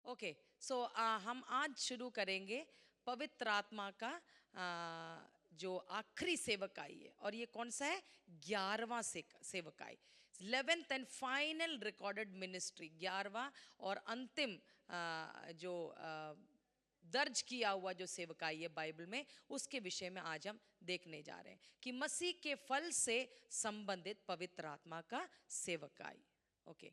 Okay, सो हम आज शुरू करेंगे पवित्र आत्मा का जो आखिरी सेवकाई है। और ये कौन सा है? 11वां सेवकाई, 11th and final recorded ministry. 11वां और अंतिम जो दर्ज किया हुआ जो सेवकाई है बाइबल में, उसके विषय में आज हम देखने जा रहे हैं कि मसीह के फल से संबंधित पवित्र आत्मा का सेवकाई। ओके,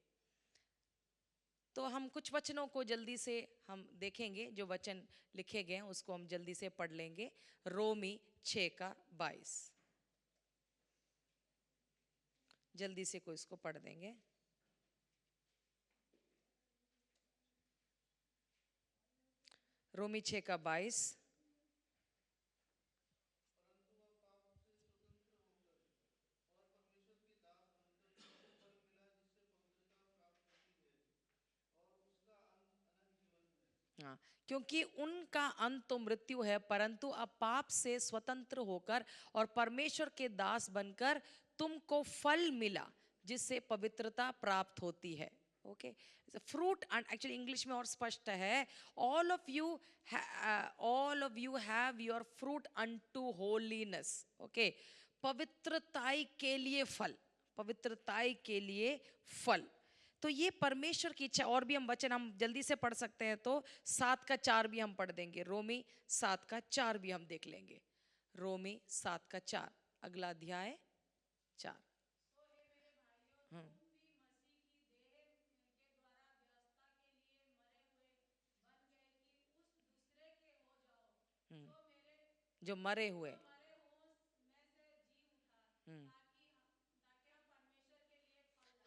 तो हम कुछ वचनों को जल्दी से हम देखेंगे, जो वचन लिखे गए हैं उसको हम जल्दी से पढ़ लेंगे। रोमी 6:22, जल्दी से कोई इसको पढ़ देंगे। रोमी 6:22। हाँ, क्योंकि उनका अंत तो मृत्यु है, परंतु अब पाप से स्वतंत्र होकर और परमेश्वर के दास बनकर तुमको फल मिला जिससे पवित्रता प्राप्त होती है। Okay, fruit, and actually English में और स्पष्ट है, all of you have your fruit unto holiness. Okay, पवित्रताई के लिए फल, पवित्रताई के लिए फल। तो ये परमेश्वर की इच्छा। और भी हम वचन हम जल्दी से पढ़ सकते हैं, तो 7:4 भी हम पढ़ देंगे। रोमी 7:4 भी हम देख लेंगे। रोमी 7:4, अगला अध्याय 4। हम्म हम्म, जो मरे हुए। हम्म,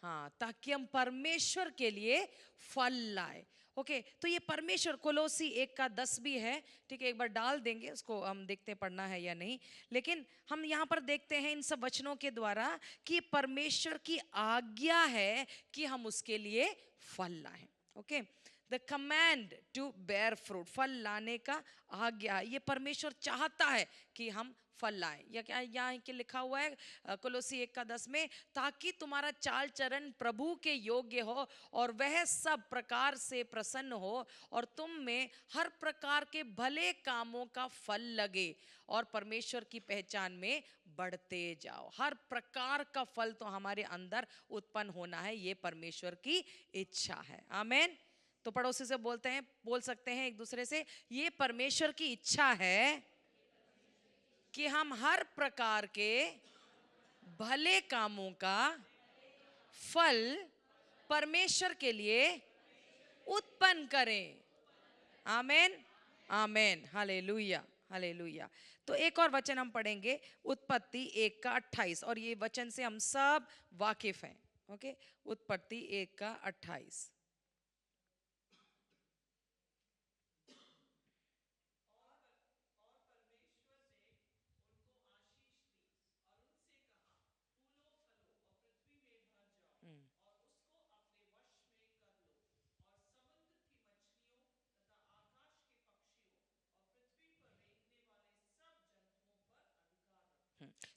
हाँ, ताकि हम परमेश्वर के लिए फल लाए। ओके, तो ये परमेश्वर, कोलोसी 1:10 भी है। ठीक है, एक बार डाल देंगे उसको, हम देखते हैं पढ़ना है या नहीं। लेकिन हम यहाँ पर देखते हैं इन सब वचनों के द्वारा कि परमेश्वर की आज्ञा है कि हम उसके लिए फल लाएं। Okay, the command to bear fruit, फल लाने का आज्ञा, ये परमेश्वर चाहता है कि हम फल लाएं। या क्या यहाँ के लिखा हुआ है कोलोसी 1:10 में, ताकि तुम्हारा चाल चरण प्रभु के योग्य हो और वह सब प्रकार से प्रसन्न हो और तुम में हर प्रकार के भले कामों का फल लगे और परमेश्वर की पहचान में बढ़ते जाओ। हर प्रकार का फल तो हमारे अंदर उत्पन्न होना है, ये परमेश्वर की इच्छा है। आमीन। तो पड़ोसी से बोल सकते हैं एक दूसरे से, ये परमेश्वर की इच्छा है कि हम हर प्रकार के भले कामों का फल परमेश्वर के लिए उत्पन्न करें। आमेन, आमेन, हालेलुया, हालेलुया। तो एक और वचन हम पढ़ेंगे, उत्पत्ति 1:28, और ये वचन से हम सब वाकिफ हैं। ओके, उत्पत्ति 1:28।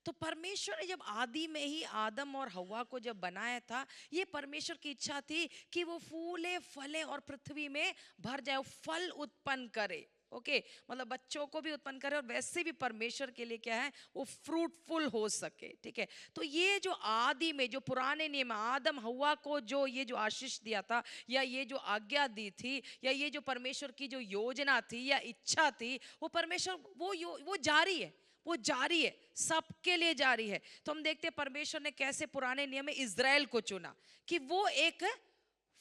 तो परमेश्वर ने जब आदि में ही आदम और हवा को जब बनाया था, ये परमेश्वर की इच्छा थी कि वो फूले फले और पृथ्वी में भर जाए, फल उत्पन्न करे। ओके, मतलब बच्चों को भी उत्पन्न करे और वैसे भी परमेश्वर के लिए क्या है, वो फ्रूटफुल हो सके। ठीक है, तो ये जो आदि में, जो पुराने नियम, आदम हवा को जो ये जो आशीष दिया था, या ये जो आज्ञा दी थी, या ये जो परमेश्वर की जो योजना थी या इच्छा थी, वो परमेश्वर वो जारी है, वो जारी है, सबके लिए जारी है। तो हम देखते हैं परमेश्वर ने कैसे पुराने नियम में इज़राइल को चुना कि वो एक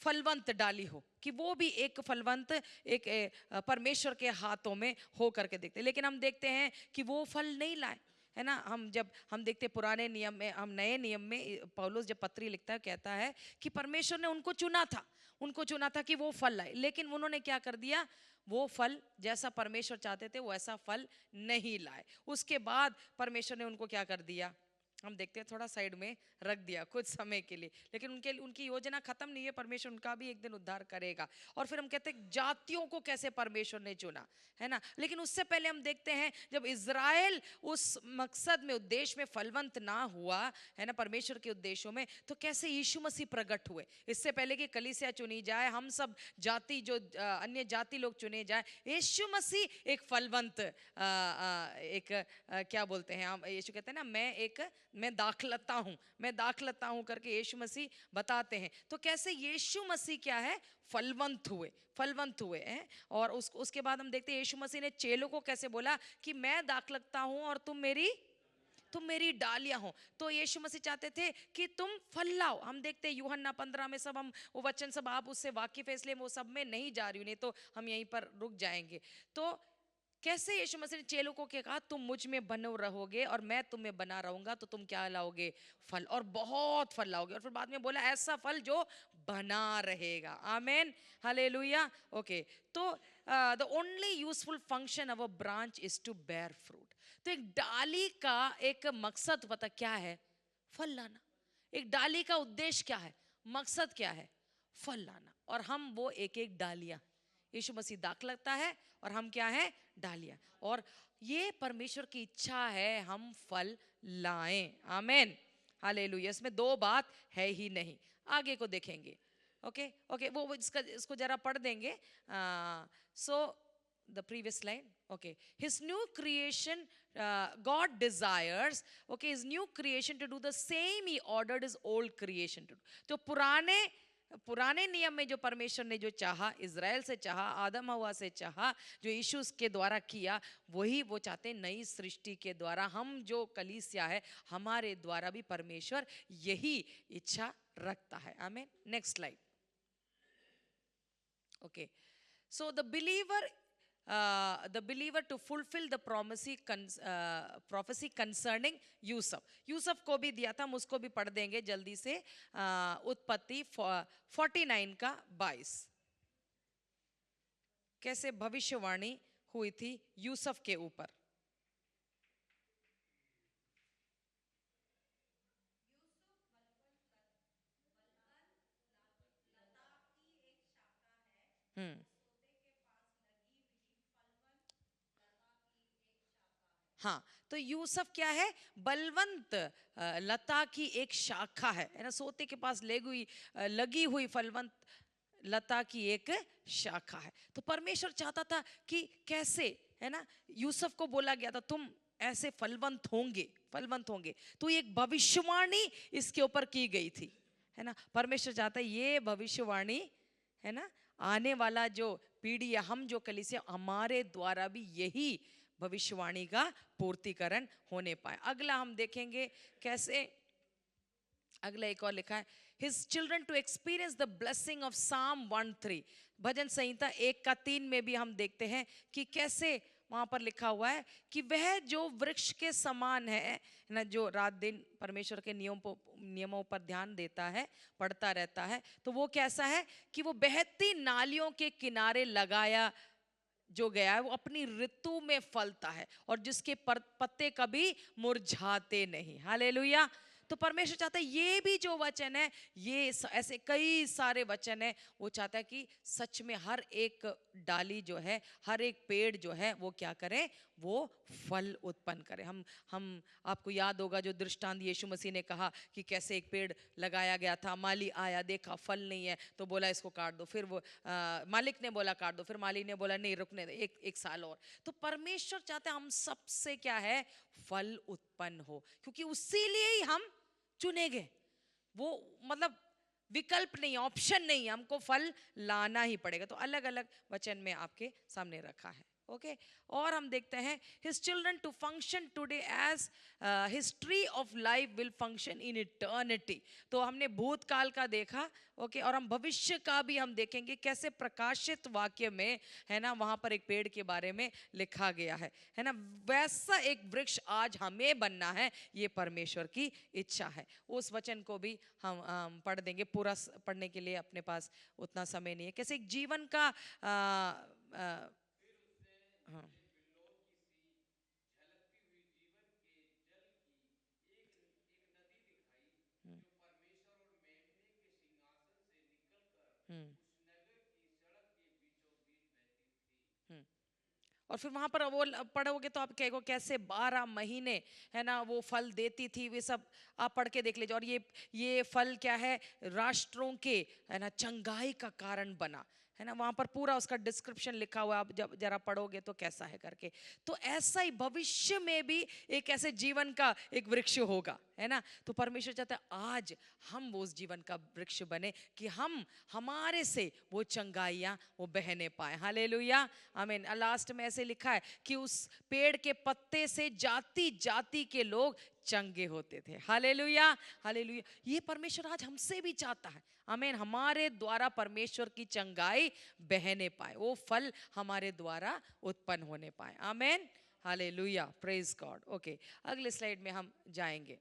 फलवंत डाली हो, कि वो भी एक फलवंत, एक परमेश्वर के हाथों में हो करके देखते। लेकिन हम देखते हैं कि वो फल नहीं लाए, है ना। जब हम देखते पुराने नियम में, हम नए नियम में पौलुस जब पत्री लिखता है, कहता है कि परमेश्वर ने उनको चुना था, उनको चुना था कि वो फल लाए, लेकिन उन्होंने क्या कर दिया, वो फल जैसा परमेश्वर चाहते थे वैसा फल नहीं लाए। उसके बाद परमेश्वर ने उनको क्या कर दिया, हम देखते हैं थोड़ा साइड में रख दिया कुछ समय के लिए, लेकिन उनके उनकी योजना खत्म नहीं है, परमेश्वर उनका भी एक दिन उद्धार करेगा। और फिर हम कहते हैं जातियों को कैसे परमेश्वर ने चुना, है ना। लेकिन उससे पहले हम देखते हैं जब इज़राइल उस मकसद में उद्देश्य में फलवंत ना हुआ, है ना, परमेश्वर के उद्देश्यों में, तो कैसे यीशु मसीह प्रकट हुए। इससे पहले कि कलीसिया चुनी जाए, हम सब जाति जो अन्य जाति लोग चुने जाए, यीशु मसीह एक फलवंत एक क्या बोलते हैं हम, यीशु कहते हैं ना मैं दाखलता हूँ करके यीशु मसीह बताते हैं। तो कैसे यीशु मसीह क्या है, फलवंत हुए हैं। और उसके बाद हम देखते हैं यीशु मसीह ने चेलों को कैसे बोला कि मैं दाखलता हूँ और तुम मेरी डालियां हो। तो यीशु मसीह चाहते थे कि तुम फल लाओ। हम देखते हैं यूहन्ना 15 में, सब हम वो वचन सब आप उससे वाकिफ है, इसलिए वो सब में नहीं जा रही हूँ, नहीं तो हम यहीं पर रुक जाएंगे। तो कैसे यीशु मसीह ने चेलों को क्या कहा, तुम मुझ में बने रहोगे और मैं तुम्हें बना रहूंगा, तो तुम क्या लाओगे, फल, और बहुत फल लाओगे। और फिर बाद में बोला ऐसा फल जो बना रहेगा। Amen, hallelujah. ओके, तो the only useful function of a branch is to bear fruit. तो एक डाली का एक मकसद पता क्या है, फल लाना। एक डाली का उद्देश्य क्या है, मकसद क्या है, फल लाना। और हम वो एक एक डालियां, यीशु मसीह दाखलता है और हम क्या है, डालियां। और ये परमेश्वर की इच्छा है हम फल लाएं। आमेन, हालेलुया। इसमें दो बात है ही नहीं। आगे को देखेंगे। ओके ओके, वो इसको जरा पढ़ देंगे। सो the previous slide. Okay, his new creation, God desires, okay, his new creation to do the same he ordered his old creation to do. तो पुराने नियम में जो परमेश्वर ने जो चाहा, इज़राइल से चाहा, आदम हवा से चाहा, जो यीशु के द्वारा किया, वही वो चाहते हैं नई सृष्टि के द्वारा। हम जो कलीसिया है, हमारे द्वारा भी परमेश्वर यही इच्छा रखता है। आमीन। Next slide. Okay, so the believer to fulfill the prophecy concerning Yusuf को भी दिया था, हम उसको भी पढ़ देंगे जल्दी से। उत्पत्ति 49 का 22, कैसे भविष्यवाणी हुई थी यूसुफ के ऊपर। हाँ, तो यूसुफ क्या है, बलवंत लता की एक शाखा है ना, सोते के पास लगी हुई फलवंत लता की एक शाखा है। तो परमेश्वर चाहता था कि कैसे, है ना, यूसुफ को बोला गया था तुम ऐसे फलवंत होंगे। तो एक भविष्यवाणी इसके ऊपर की गई थी, है ना। परमेश्वर चाहता है ये भविष्यवाणी, है ना, आने वाला जो पीढ़ी है, हम जो कलीसिया, हमारे द्वारा भी यही भविष्यवाणी का पूर्तिकरण होने पाए। अगला हम देखेंगे कैसे, अगला एक और लिखा है, His children to experience the blessing of Psalm 1:3। भजन संहिता 1:3 में भी हम देखते हैं कि कैसे वहां पर लिखा हुआ है कि वह जो वृक्ष के समान है ना, जो रात दिन परमेश्वर के नियमों पर ध्यान देता है, पढ़ता रहता है, तो वो कैसा है कि वो बहती नालियों के किनारे लगाया जो गया है, वो अपनी ऋतु में फलता है और जिसके पत्ते कभी मुरझाते नहीं। हालेलुया। तो परमेश्वर चाहता है ये भी जो वचन है, ये ऐसे कई सारे वचन है, वो चाहता है कि सच में हर एक डाली जो है, हर एक पेड़ जो है, वो क्या करे, वो फल उत्पन्न करे। हम आपको याद होगा जो दृष्टांत यीशु मसीह ने कहा कि कैसे एक पेड़ लगाया गया था, माली आया, देखा फल नहीं है, तो बोला इसको काट दो। फिर वो मालिक ने बोला काट दो, फिर माली ने बोला नहीं रुकने दो, एक साल और। तो परमेश्वर चाहते हैं हम सबसे क्या है, फल उत्पन्न हो, क्योंकि उसी लिए ही हम चुने गए। वो मतलब विकल्प नहीं, ऑप्शन नहीं, हमको फल लाना ही पड़ेगा। तो अलग अलग वचन में आपके सामने रखा है। ओके, और हम देखते हैं his children to function today as his tree of life will function in eternity. तो हमने भूतकाल का देखा, ओके, और हम भविष्य का भी हम देखेंगे कैसे प्रकाशित वाक्य में, है ना, वहां पर एक पेड़ के बारे में लिखा गया है ना, वैसा एक वृक्ष आज हमें बनना है, ये परमेश्वर की इच्छा है। उस वचन को भी हम पढ़ देंगे, पूरा पढ़ने के लिए अपने पास उतना समय नहीं है। कैसे एक जीवन का और फिर वहां पर वो पढ़ोगे तो आप कहोगे कैसे 12 महीने, है ना, वो फल देती थी, वे सब आप पढ़ के देख लीजिए। और ये फल क्या है, राष्ट्रों के, है ना, चंगाई का कारण बना, है ना, वहां पर पूरा उसका डिस्क्रिप्शन लिखा हुआ है, आप जब जरा पढ़ोगे तो कैसा है करके। तो ऐसा ही भविष्य में भी एक ऐसे जीवन का एक वृक्ष होगा, है ना। तो परमेश्वर चाहता है आज हम वो उस जीवन का वृक्ष बने कि हम हमारे से वो चंगाइयां वो बहने पाए। हालेलुया, आमीन। लास्ट में ऐसे लिखा है कि उस पेड़ के पत्ते से जाति जाति के लोग चंगे होते थे। Hallelujah, hallelujah. ये परमेश्वर आज हमसे भी चाहता है, आमीन, हमारे द्वारा परमेश्वर की चंगाई बहने पाए, वो फल हमारे द्वारा उत्पन्न होने पाए। आमीन, हालेलुया, प्रेज गॉड। ओके, अगले स्लाइड में हम जाएंगे।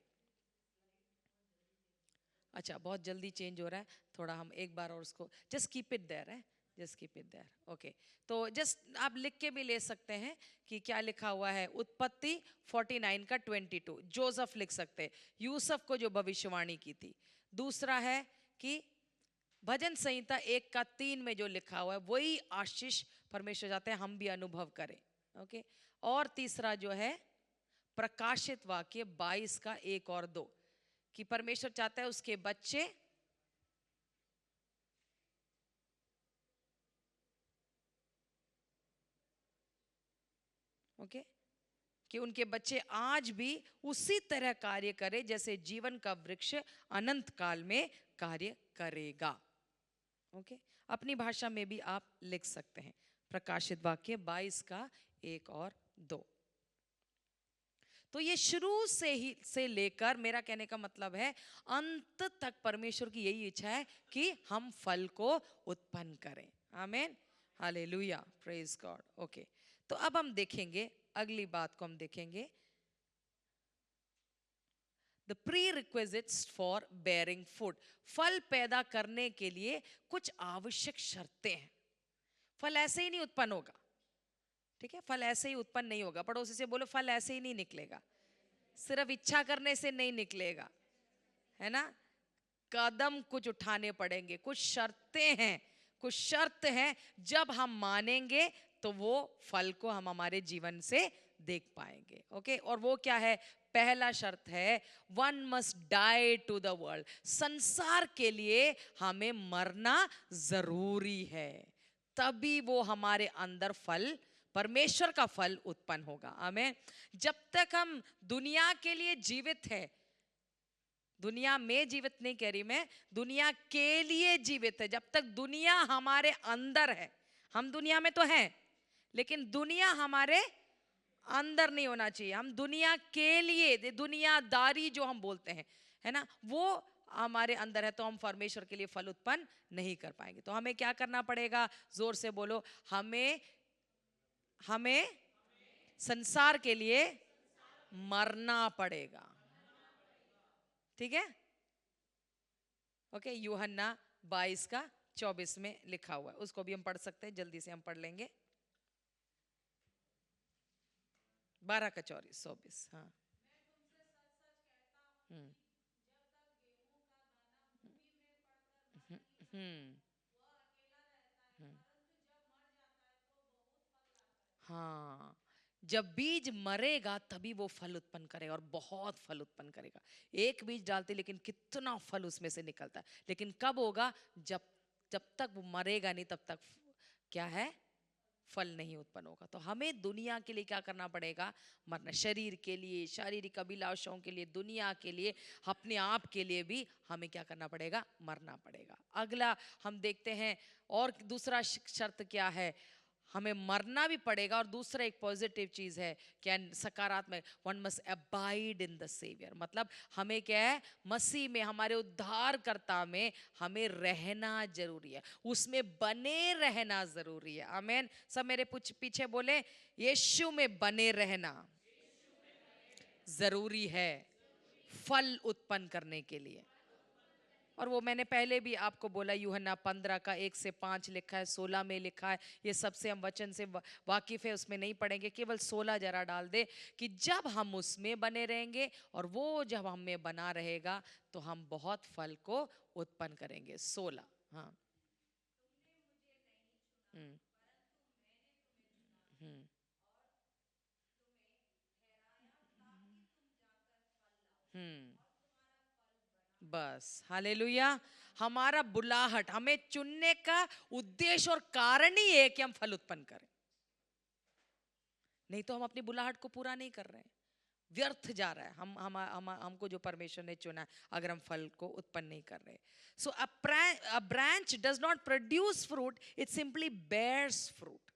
अच्छा, बहुत जल्दी चेंज हो रहा है, थोड़ा हम एक बार और उसको जस्ट कीप इट देयर है, just keep it there. Okay, तो जस्ट आप लिख के भी ले सकते हैं कि क्या लिखा हुआ है। उत्पत्ति 49 का 22 जोसेफ लिख सकते हैं, यूसुफ को जो भविष्यवाणी की थी। दूसरा है कि भजन संहिता 1 का 3 में जो लिखा हुआ है वही आशीष परमेश्वर चाहते हैं हम भी अनुभव करें। ओके, और तीसरा जो है प्रकाशित वाक्य 22 का 1 और 2 कि परमेश्वर चाहता है उसके बच्चे ओके कि उनके बच्चे आज भी उसी तरह कार्य करें जैसे जीवन का वृक्ष अनंत काल में कार्य करेगा। ओके, अपनी भाषा में भी आप लिख सकते हैं प्रकाशित वाक्य 22 का 1 और 2। तो ये शुरू से लेकर, मेरा कहने का मतलब है अंत तक परमेश्वर की यही इच्छा है कि हम फल को उत्पन्न करें। आमीन, हालेलुया, प्रेज गॉड। ओके, तो अब हम देखेंगे अगली बात को, हम देखेंगे the pre requisites for bearing food. फल पैदा करने के लिए कुछ आवश्यक शर्तें हैं। फल ऐसे ही नहीं उत्पन्न होगा, ठीक है, फल ऐसे ही उत्पन्न नहीं होगा। पड़ोसी से बोलो फल ऐसे ही नहीं निकलेगा, सिर्फ इच्छा करने से नहीं निकलेगा, है ना। कदम कुछ उठाने पड़ेंगे, कुछ शर्तें हैं, कुछ शर्त हैं, जब हम मानेंगे तो वो फल को हम हमारे जीवन से देख पाएंगे। ओके, और वो क्या है, पहला शर्त है one must die to the world. संसार के लिए हमें मरना जरूरी है, तभी वो हमारे अंदर फल, परमेश्वर का फल उत्पन्न होगा। आमीन। जब तक हम दुनिया के लिए जीवित है, दुनिया में जीवित नहीं कह रही मैं, दुनिया के लिए जीवित है, जब तक दुनिया हमारे अंदर है, हम दुनिया में तो हैं लेकिन दुनिया हमारे अंदर नहीं होना चाहिए। हम दुनिया के लिए, दुनियादारी जो हम बोलते हैं, है ना, वो हमारे अंदर है तो हम परमेश्वर के लिए फल उत्पन्न नहीं कर पाएंगे। तो हमें क्या करना पड़ेगा, जोर से बोलो, हमें हमें संसार के लिए मरना पड़ेगा। ठीक है, ओके, यूहन्ना 22 का 24 में लिखा हुआ है, उसको भी हम पढ़ सकते हैं, जल्दी से हम पढ़ लेंगे। 12 का 24। हाँ, हम्म हम्म हम्म, हम्म। हाँ, जब बीज मरेगा तभी वो फल उत्पन्न करेगा और बहुत फल उत्पन्न करेगा। एक बीज डालते लेकिन कितना फल उसमें से निकलता है, लेकिन कब होगा, जब जब तक वो मरेगा नहीं तब तक क्या है, फल नहीं उत्पन्न होगा। तो हमें दुनिया के लिए क्या करना पड़ेगा, मरना, शरीर के लिए, शारीरिक अभिलाषाओं के लिए, दुनिया के लिए, अपने आप के लिए भी हमें क्या करना पड़ेगा, मरना पड़ेगा। अगला हम देखते हैं, और दूसरा शर्त क्या है, हमें मरना भी पड़ेगा, और दूसरा एक पॉजिटिव चीज है क्या, सकारात्मक, one must abide in the saviour. मतलब हमें क्या है, मसीह में, हमारे उद्धारकर्ता में हमें रहना जरूरी है, उसमें बने रहना जरूरी है। आमीन, सब मेरे पीछे बोले, यीशु में बने रहना जरूरी है फल उत्पन्न करने के लिए। और वो मैंने पहले भी आपको बोला, यूहन्ना 15 का 1 से 5 लिखा है, 16 में लिखा है, ये सबसे हम वचन से वाकिफ है, उसमें नहीं पढ़ेंगे, केवल 16 जरा डाल दे कि जब हम उसमें बने रहेंगे और वो जब हम में बना रहेगा तो हम बहुत फल को उत्पन्न करेंगे। 16, हाँ, हम्म हम्म, बस हालेलुया। हमारा बुलाहट, हमें चुनने का उद्देश्य और कारण ही है कि हम फल उत्पन्न करें। नहीं तो हम अपनी बुलाहट को पूरा नहीं कर रहे हैं, व्यर्थ जा रहा है हमको जो परमेश्वर ने चुना है, अगर हम फल को उत्पन्न नहीं कर रहे। So a branch does not produce fruit, it simply bears fruit.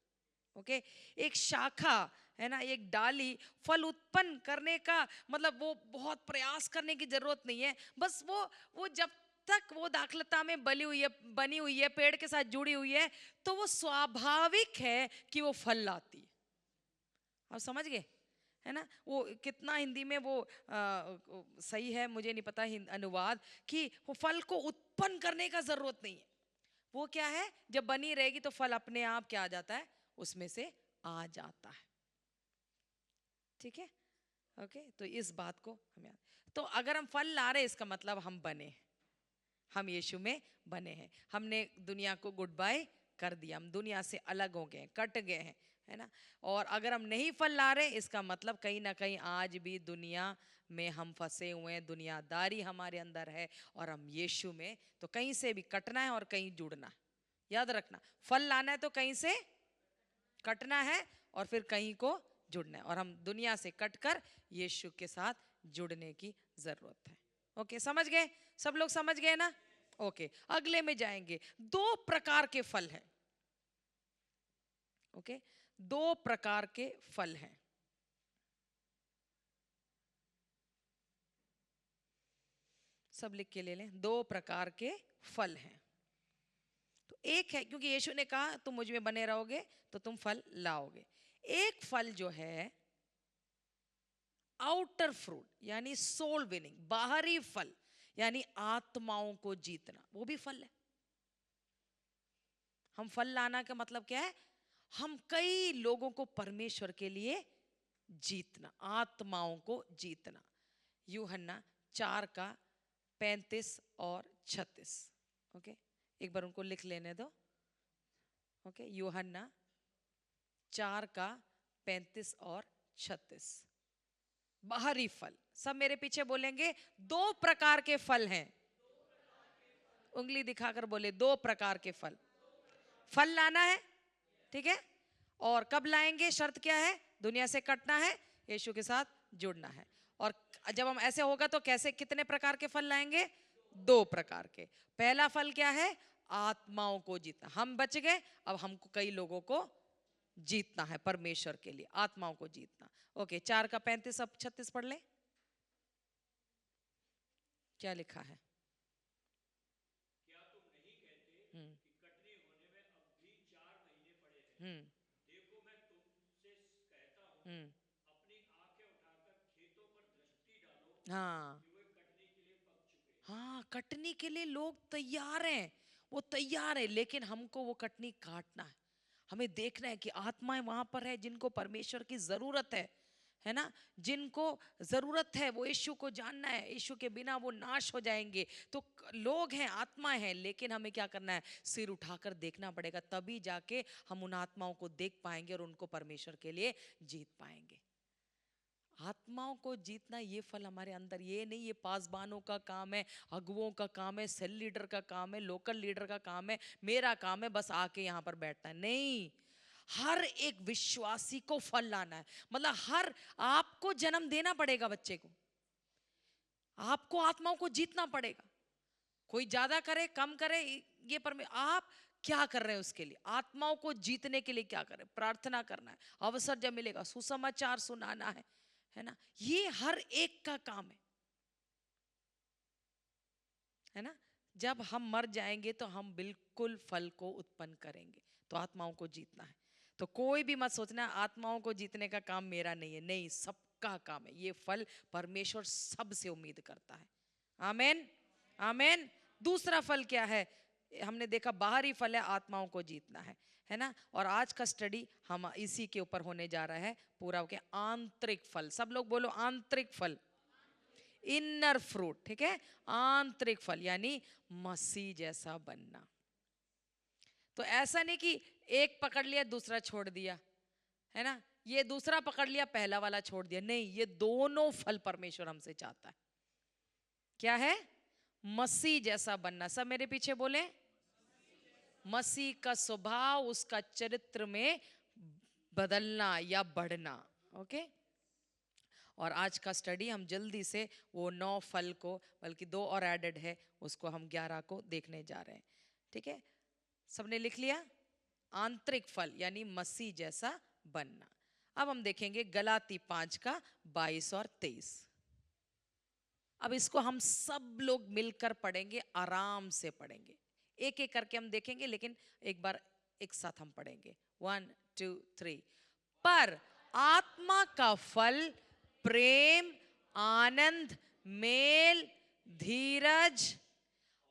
Okay, एक शाखा है ना, एक डाली फल उत्पन्न करने का मतलब वो बहुत प्रयास करने की जरूरत नहीं है, बस वो जब तक वो दाखलता में बनी हुई है, पेड़ के साथ जुड़ी हुई है, तो वो स्वाभाविक है कि वो फल लाती है। आप समझ गए है ना? वो कितना हिंदी में वो सही है मुझे नहीं पता अनुवाद, कि वो फल को उत्पन्न करने का जरूरत नहीं है। वो क्या है, जब बनी रहेगी तो फल अपने आप क्या आ जाता है, उसमें से आ जाता है। ठीक है, ओके। तो इस बात को हम याद, तो अगर हम फल ला रहे इसका मतलब हम बने, हम यीशु में बने हैं, हमने दुनिया को गुड बाय कर दिया, हम दुनिया से अलग हो गए, कट गए हैं, है ना? और अगर हम नहीं फल ला रहे इसका मतलब कहीं ना कहीं आज भी दुनिया में हम फंसे हुए हैं, दुनियादारी हमारे अंदर है, और हम यीशु में, तो कहीं से भी कटना है और कहीं जुड़ना है। याद रखना, फल लाना है तो कहीं से कटना है और फिर कहीं को जुड़ना है, और हम दुनिया से कटकर यीशु के साथ जुड़ने की जरूरत है। ओके, समझ गए? सब लोग समझ गए ना? ओके, अगले में जाएंगे। दो प्रकार के फल हैं। ओके, दो प्रकार के फल हैं। सब लिख के ले लें, दो प्रकार के फल हैं। तो एक है, क्योंकि यीशु ने कहा तुम मुझ में बने रहोगे तो तुम फल लाओगे। एक फल जो है आउटर फ्रूट, यानी सोल विनिंग, बाहरी फल, यानी आत्माओं को जीतना, वो भी फल है। हम फल लाना का मतलब क्या है, हम कई लोगों को परमेश्वर के लिए जीतना, आत्माओं को जीतना। यूहन्ना 4:35 और 36। ओके, एक बार उनको लिख लेने दो। ओके, यूहन्ना 4:35 और 36। बाहरी फल, सब मेरे पीछे बोलेंगे, दो प्रकार के फल हैं। उंगली दिखाकर बोले, दो प्रकार के फल। फल लाना है, ठीक है, और कब लाएंगे, शर्त क्या है, दुनिया से कटना है, यीशु के साथ जुड़ना है। और जब हम ऐसे होगा तो कैसे, कितने प्रकार के फल लाएंगे, दो प्रकार के। पहला फल क्या है, आत्माओं को जीतना। हम बच गए, अब हमको कई लोगों को जीतना है परमेश्वर के लिए, आत्माओं को जीतना। ओके, 4:35 अब 36 पढ़ ले, क्या लिखा है। क्या तुम नहीं कहते हम्म कि कटनी होने में अब भी 4 महीने पड़े हैं? हम्म देखो मैं तुमसे कहता हूँ, हम्म अपनी आंखें उठाकर खेतों पर दृष्टि डालो हाँ कि वे कटनी के लिए पक चुके हैं। हाँ, कटनी के लिए लोग तैयार हैं, वो तैयार है, लेकिन हमको वो कटनी काटना है। हमें देखना है कि आत्माएं वहां पर है जिनको परमेश्वर की जरूरत है ना, जिनको जरूरत है वो यीशु को जानना है, यीशु के बिना वो नाश हो जाएंगे। तो लोग हैं, आत्माएं हैं, लेकिन हमें क्या करना है, सिर उठाकर देखना पड़ेगा, तभी जाके हम उन आत्माओं को देख पाएंगे और उनको परमेश्वर के लिए जीत पाएंगे। आत्माओं को जीतना ये फल हमारे अंदर, ये नहीं ये पासबानों का काम है, अगुओं का काम है, सेल लीडर का काम है, लोकल लीडर का काम है, मेरा काम है बस आके यहाँ पर बैठना है, नहीं। हर एक विश्वासी को फल लाना है, मतलब हर, आपको जन्म देना पड़ेगा बच्चे को, आपको आत्माओं को जीतना पड़ेगा। कोई ज्यादा करे कम करे ये पर आप क्या कर रहे हैं उसके लिए, आत्माओं को जीतने के लिए क्या करें, प्रार्थना करना है, अवसर जब मिलेगा सुसमाचार सुनाना है ना, ये हर एक का काम है ना। जब हम मर जाएंगे तो हम बिल्कुल फल को उत्पन्न करेंगे, तो आत्माओं को जीतना है। तो कोई भी मत सोचना आत्माओं को जीतने का काम मेरा नहीं है, नहीं, सबका काम है। ये फल परमेश्वर सबसे उम्मीद करता है। आमेन, आमेन। दूसरा फल क्या है, हमने देखा बाहरी फल है, आत्माओं को जीतना है ना। और आज का स्टडी हम इसी के ऊपर होने जा रहा है पूरा हो गया, आंतरिक फल। सब लोग बोलो आंतरिक फल, इनर फ्रूट, ठीक है, आंतरिक फल यानी मसीह जैसा बनना। तो ऐसा नहीं कि एक पकड़ लिया दूसरा छोड़ दिया, है ना, ये दूसरा पकड़ लिया पहला वाला छोड़ दिया, नहीं, ये दोनों फल परमेश्वर हमसे चाहता है। क्या है, मसीह जैसा बनना। सब मेरे पीछे बोले, मसीह का स्वभाव, उसका चरित्र में बदलना या बढ़ना। ओके। और आज का स्टडी हम जल्दी से वो 9 फल को, बल्कि 2 और एडेड है, उसको हम 11 को देखने जा रहे हैं। ठीक है, सबने लिख लिया? आंतरिक फल यानी मसीह जैसा बनना। अब हम देखेंगे गलाती 5 का 22 और 23। अब इसको हम सब लोग मिलकर पढ़ेंगे, आराम से पढ़ेंगे, एक एक करके हम देखेंगे, लेकिन एक बार एक साथ हम पढ़ेंगे। 1 2 3। पर आत्मा का फल प्रेम, आनंद, मेल, धीरज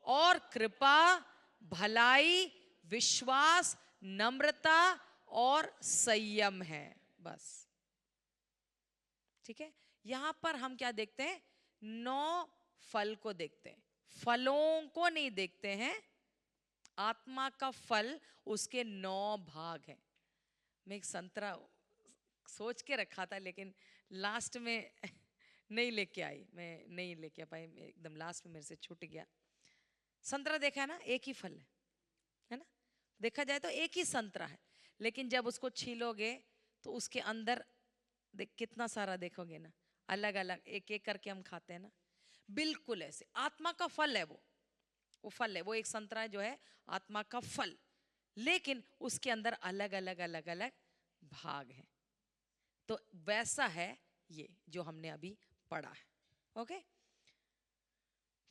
और कृपा, भलाई, विश्वास, नम्रता और संयम है। बस। ठीक है, यहां पर हम क्या देखते हैं? 9 फल को देखते हैं, फलों को नहीं देखते हैं। आत्मा का फल, उसके 9 भाग हैं। मैं एक संतरा सोच के रखा था, लेकिन लास्ट में नहीं लेके आई, मैं नहीं लेके पाई, एकदम लास्ट में मेरे से छूट गया। संतरा देखा है ना, एक ही फल है ना, देखा जाए तो एक ही संतरा है, लेकिन जब उसको छीलोगे तो उसके अंदर देख कितना सारा देखोगे ना, अलग अलग एक एक करके हम खाते हैं ना, बिल्कुल ऐसे आत्मा का फल है वो फल है, वो एक संतरा जो है आत्मा का फल, लेकिन उसके अंदर अलग अलग अलग अलग भाग हैं। तो वैसा है ये जो हमने अभी पढ़ा है। ओके,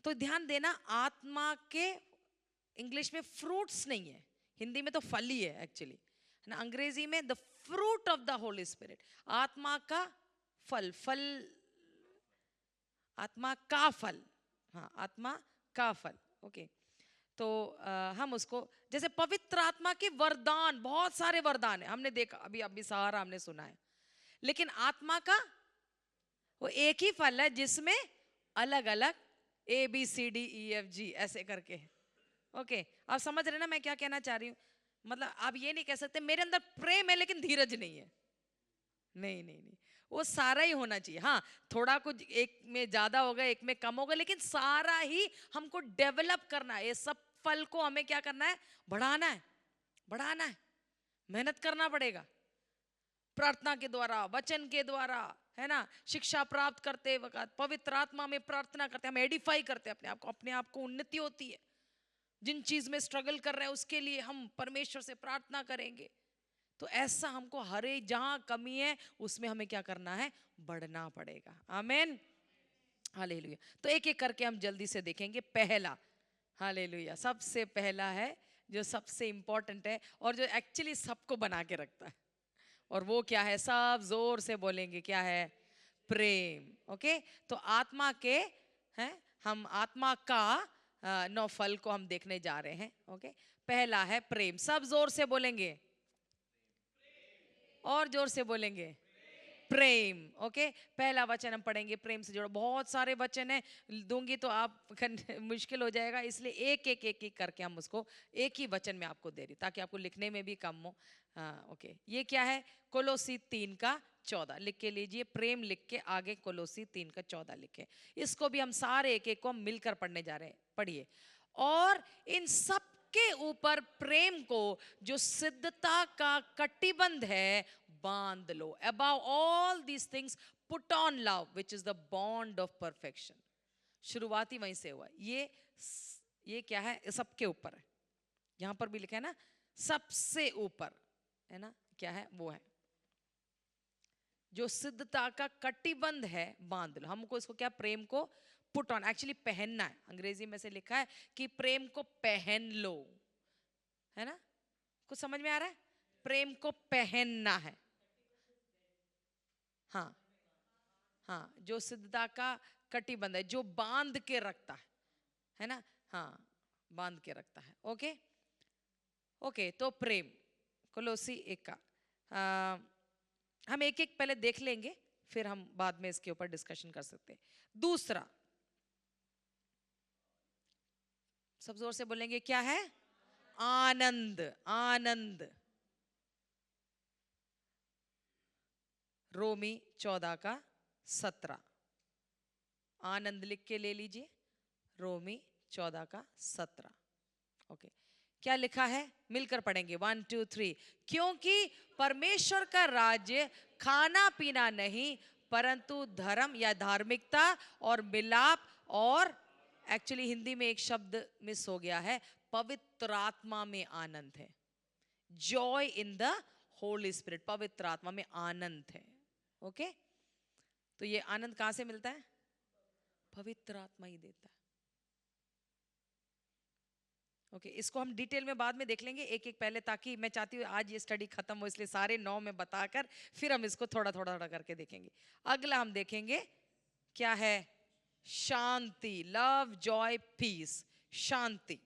तो ध्यान देना, आत्मा के इंग्लिश में फ्रूट्स नहीं है, हिंदी में तो फल ही है एक्चुअली, है ना। अंग्रेजी में the fruit of the Holi spirit, आत्मा का फल, फल आत्मा का फल, हाँ आत्मा का फल। ओके, तो हम उसको, जैसे पवित्र आत्मा के वरदान, बहुत सारे वरदान है, हमने देखा अभी अभी सारा हमने सुना है, लेकिन आत्मा का वो एक ही फल है जिसमें अलग अलग ABCDEFG ऐसे करके है। ओके, आप समझ रहे ना मैं क्या कहना चाह रही हूँ? मतलब आप ये नहीं कह सकते मेरे अंदर प्रेम है लेकिन धीरज नहीं है, नहीं नहीं नहीं, वो सारा ही होना चाहिए। हाँ, थोड़ा कुछ एक में ज्यादा होगा, एक में कम होगा, लेकिन सारा ही हमको डेवलप करना है। ये सब फल को हमें क्या करना है? बढ़ाना है, बढ़ाना है, मेहनत करना पड़ेगा, प्रार्थना के द्वारा, वचन के द्वारा, है ना, शिक्षा प्राप्त करते वक्त, पवित्र आत्मा में प्रार्थना करते, हम एडिफाई करते हैं अपने आप को उन्नति होती है। जिन चीज में स्ट्रगल कर रहे हैं उसके लिए हम परमेश्वर से प्रार्थना करेंगे। तो ऐसा हमको हर एक जहां कमी है उसमें हमें क्या करना है? बढ़ना पड़ेगा। आमीन, हालेलुया। तो एक एक करके हम जल्दी से देखेंगे। पहला, हालेलुया, सबसे पहला है जो सबसे इंपॉर्टेंट है और जो एक्चुअली सबको बना के रखता है, और वो क्या है? सब जोर से बोलेंगे, क्या है? प्रेम। ओके, तो आत्मा के हैं, हम आत्मा का 9 फल को हम देखने जा रहे हैं। ओके, पहला है प्रेम, सब जोर से बोलेंगे, और जोर से बोलेंगे, प्रेम। ओके, पहला वचन हम पढ़ेंगे, प्रेम से जुड़ो। बहुत सारे वचन है, दूंगी तो आप मुश्किल हो जाएगा, इसलिए एक एक एक एक करके हम उसको एक ही वचन में आपको दे रही, ताकि आपको लिखने में भी कम हो। हाँ, ओके, ये क्या है? कोलोसी 3 का 14 लिख के लीजिए, प्रेम लिख के आगे कोलोसी 3 का 14 लिखे। इसको भी हम सारे एक एक को हम मिलकर पढ़ने जा रहे हैं, पढ़िए। और इन सब के ऊपर प्रेम को, जो सिद्धता का कटिबंध है, बांध लो। Above all these things put on love which is the bond of perfection. शुरुआती वहीं से हुआ, ये क्या है? सबके ऊपर है, यहां पर भी लिखा है ना, सबसे ऊपर, है ना, क्या है? वो है जो सिद्धता का कटिबंध है, बांध लो। हमको इसको क्या? प्रेम को पुट ऑन, एक्चुअली पहनना है। अंग्रेजी में से लिखा है कि प्रेम को पहन लो, है ना? कुछ समझ में आ रहा है? प्रेम को पहनना है। हाँ हाँ, जो सिद्धता का कटिबंध है, जो बांध के रखता है ना? हाँ, बांध के रखता है। ओके ओके, तो प्रेम, कोलोसी 1 का हम एक एक पहले देख लेंगे, फिर हम बाद में इसके ऊपर डिस्कशन कर सकते हैं। दूसरा, सब जोर से बोलेंगे, क्या है? आनंद। आनंद, रोमी 14 का 17, आनंद लिख के ले लीजिए, रोमी 14 का 17। ओके, क्या लिखा है, मिलकर पढ़ेंगे 1 2 3। क्योंकि परमेश्वर का राज्य खाना पीना नहीं, परंतु धर्म या धार्मिकता और मिलाप और, एक्चुअली हिंदी में एक शब्द मिस हो गया है, पवित्र आत्मा में आनंद है। Joy in the Holi spirit, पवित्र आत्मा में आनंद है। ओके, तो ये आनंद कहां से मिलता है? पवित्र आत्मा ही देता है। ओके, इसको हम डिटेल में बाद में देख लेंगे एक एक पहले, ताकि मैं चाहती हूँ आज ये स्टडी खत्म हो, इसलिए सारे 9 में बताकर फिर हम इसको थोड़ा थोड़ा थोड़ा करके देखेंगे। अगला हम देखेंगे क्या है, शांति, लव जॉय पीस, शांति।